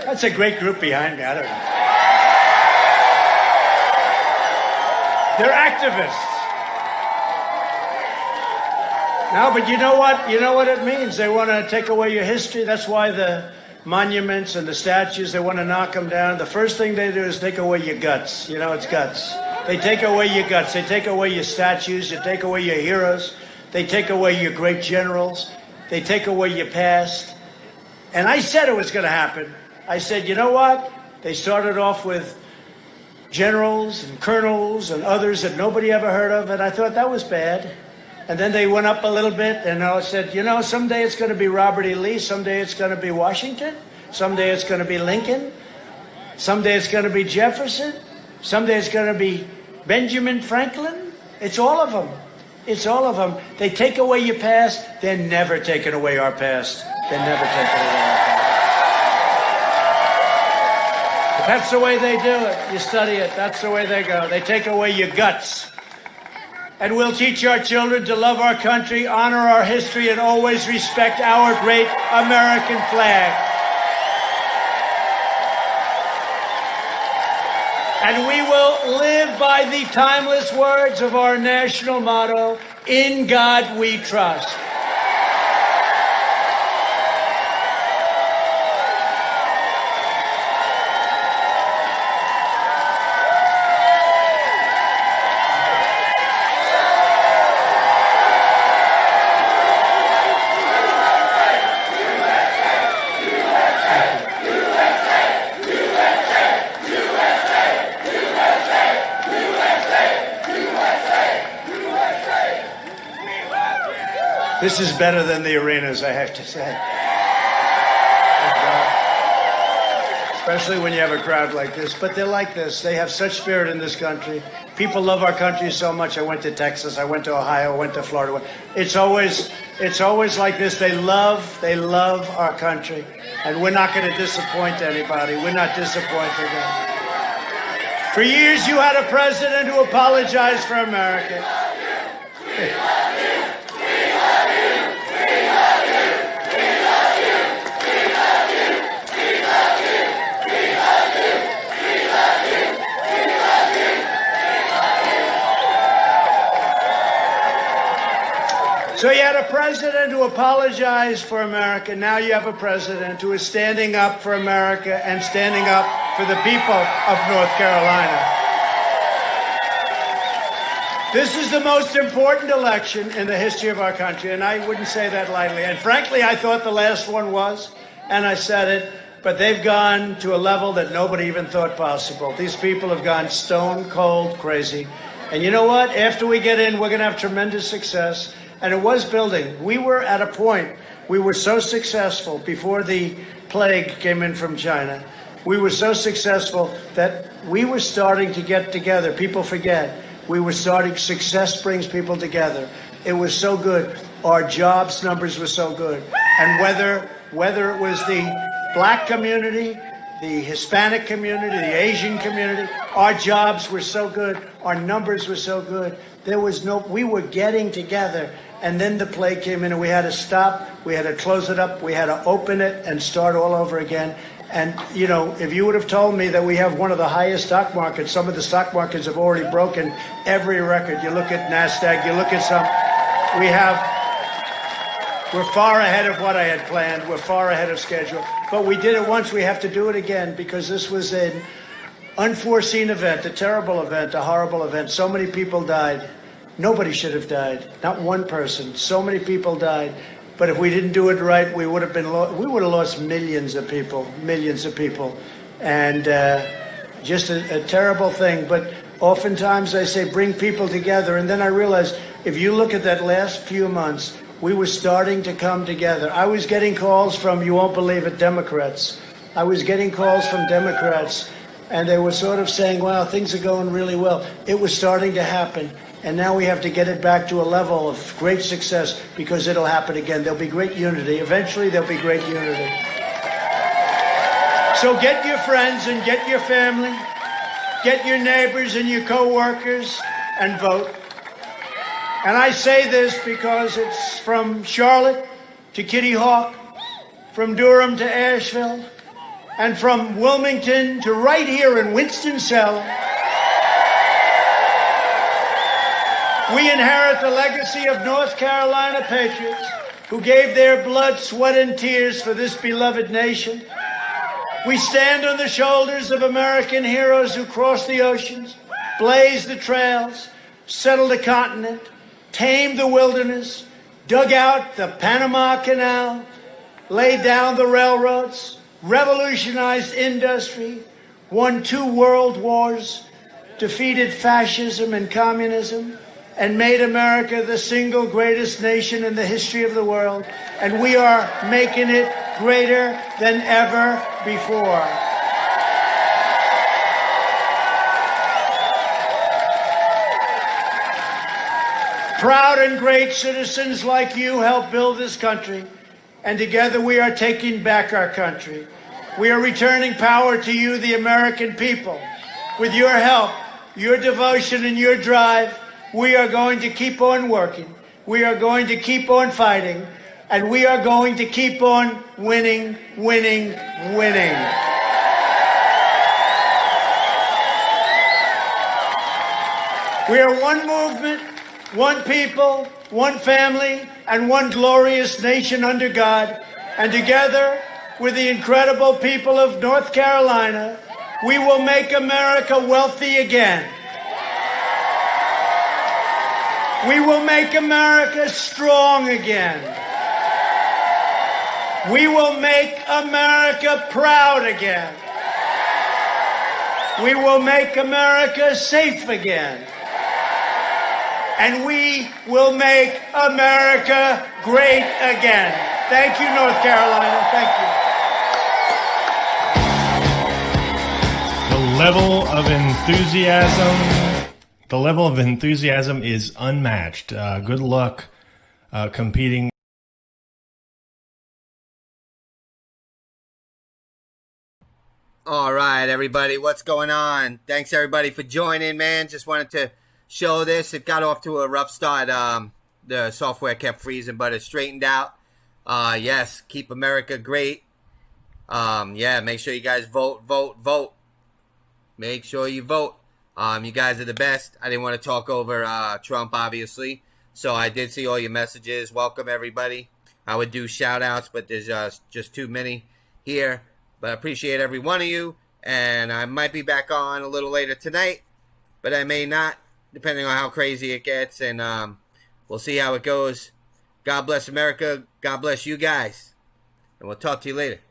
That's a great group behind me. I don't know. They're activists. No, but you know what? You know what it means. They want to take away your history. That's why the monuments and the statues, they want to knock them down. The first thing they do is take away your guts. You know, it's guts. They take away your guts. They take away your statues. They take away your heroes. They take away your great generals. They take away your past. And I said it was going to happen. I said, you know what? They started off with generals and colonels and others that nobody ever heard of, and I thought that was bad. And then they went up a little bit, and I said, you know, someday it's going to be Robert E. Lee, someday it's going to be Washington, someday it's going to be Lincoln, someday it's going to be Jefferson, someday it's going to be Benjamin Franklin. It's all of them. It's all of them. They take away your past. They're never taking away our past. They're never taking away our past. That's the way they do it. You study it. That's the way they go. They take away your guts. And we'll teach our children to love our country, honor our history, and always respect our great American flag. And we will live by the timeless words of our national motto, "In God we trust." This is better than the arenas, I have to say. Especially when you have a crowd like this. But they're like this. They have such spirit in this country. People love our country so much. I went to Texas, I went to Ohio, I went to Florida. It's always like this. They love our country. And we're not going to disappoint anybody. We're not disappointing them. For years, you had a president who apologized for America. So you had a president who apologized for America. Now you have a president who is standing up for America and standing up for the people of North Carolina. This is the most important election in the history of our country, and I wouldn't say that lightly. And frankly, I thought the last one was, and I said it, but they've gone to a level that nobody even thought possible. These people have gone stone cold crazy. And you know what? After we get in, we're going to have tremendous success. And it was building. We were at a point, we were so successful before the plague came in from China. We were so successful that we were starting to get together. People forget. We were starting, success brings people together. It was so good. Our jobs numbers were so good. And whether it was the black community, the Hispanic community, the Asian community, our jobs were so good. Our numbers were so good. We were getting together. And then the plague came in and we had to stop. We had to close it up. We had to open it and start all over again. And, you know, if you would have told me that we have one of the highest stock markets, some of the stock markets have already broken every record. You look at NASDAQ, you look at some, we're far ahead of what I had planned. We're far ahead of schedule. But we did it once. We have to do it again because this was an unforeseen event, a terrible event, a horrible event. So many people died. Nobody should have died. Not one person. So many people died. But if we didn't do it right, we would have lost millions of people, and just a terrible thing. But oftentimes I say, bring people together. And then I realized, if you look at that last few months, we were starting to come together. I was getting calls from, you won't believe it, Democrats. I was getting calls from Democrats, and they were sort of saying, wow, things are going really well. It was starting to happen. And now we have to get it back to a level of great success because it'll happen again. There'll be great unity. Eventually, there'll be great unity. So get your friends and get your family, get your neighbors and your co-workers and vote. And I say this because it's from Charlotte to Kitty Hawk, from Durham to Asheville, and from Wilmington to right here in Winston-Salem. We inherit the legacy of North Carolina patriots who gave their blood, sweat, and tears for this beloved nation. We stand on the shoulders of American heroes who crossed the oceans, blazed the trails, settled the continent, tamed the wilderness, dug out the Panama Canal, laid down the railroads, revolutionized industry, won 2 world wars, defeated fascism and communism, and made America the single greatest nation in the history of the world. And we are making it greater than ever before. Proud and great citizens like you helped build this country, and together we are taking back our country. We are returning power to you, the American people. With your help, your devotion, and your drive, we are going to keep on working. We are going to keep on fighting. And we are going to keep on winning, winning, winning. We are one movement, one people, one family, and one glorious nation under God. And together with the incredible people of North Carolina, we will make America wealthy again. We will make America strong again. We will make America proud again. We will make America safe again. and we will make America great again. Thank you, North Carolina. Thank you. The level of enthusiasm is unmatched. Good luck competing. All right, everybody, what's going on? Thanks, everybody, for joining, man. Just wanted to show this. It got off to a rough start. The software kept freezing, but it straightened out. Yes, keep America great. Yeah, make sure you guys vote. Make sure you vote. You guys are the best. I didn't want to talk over Trump, obviously. So I did see all your messages. Welcome, everybody. I would do shout-outs, but there's just too many here. But I appreciate every one of you. And I might be back on a little later tonight, but I may not, depending on how crazy it gets. And we'll see how it goes. God bless America. God bless you guys. And we'll talk to you later.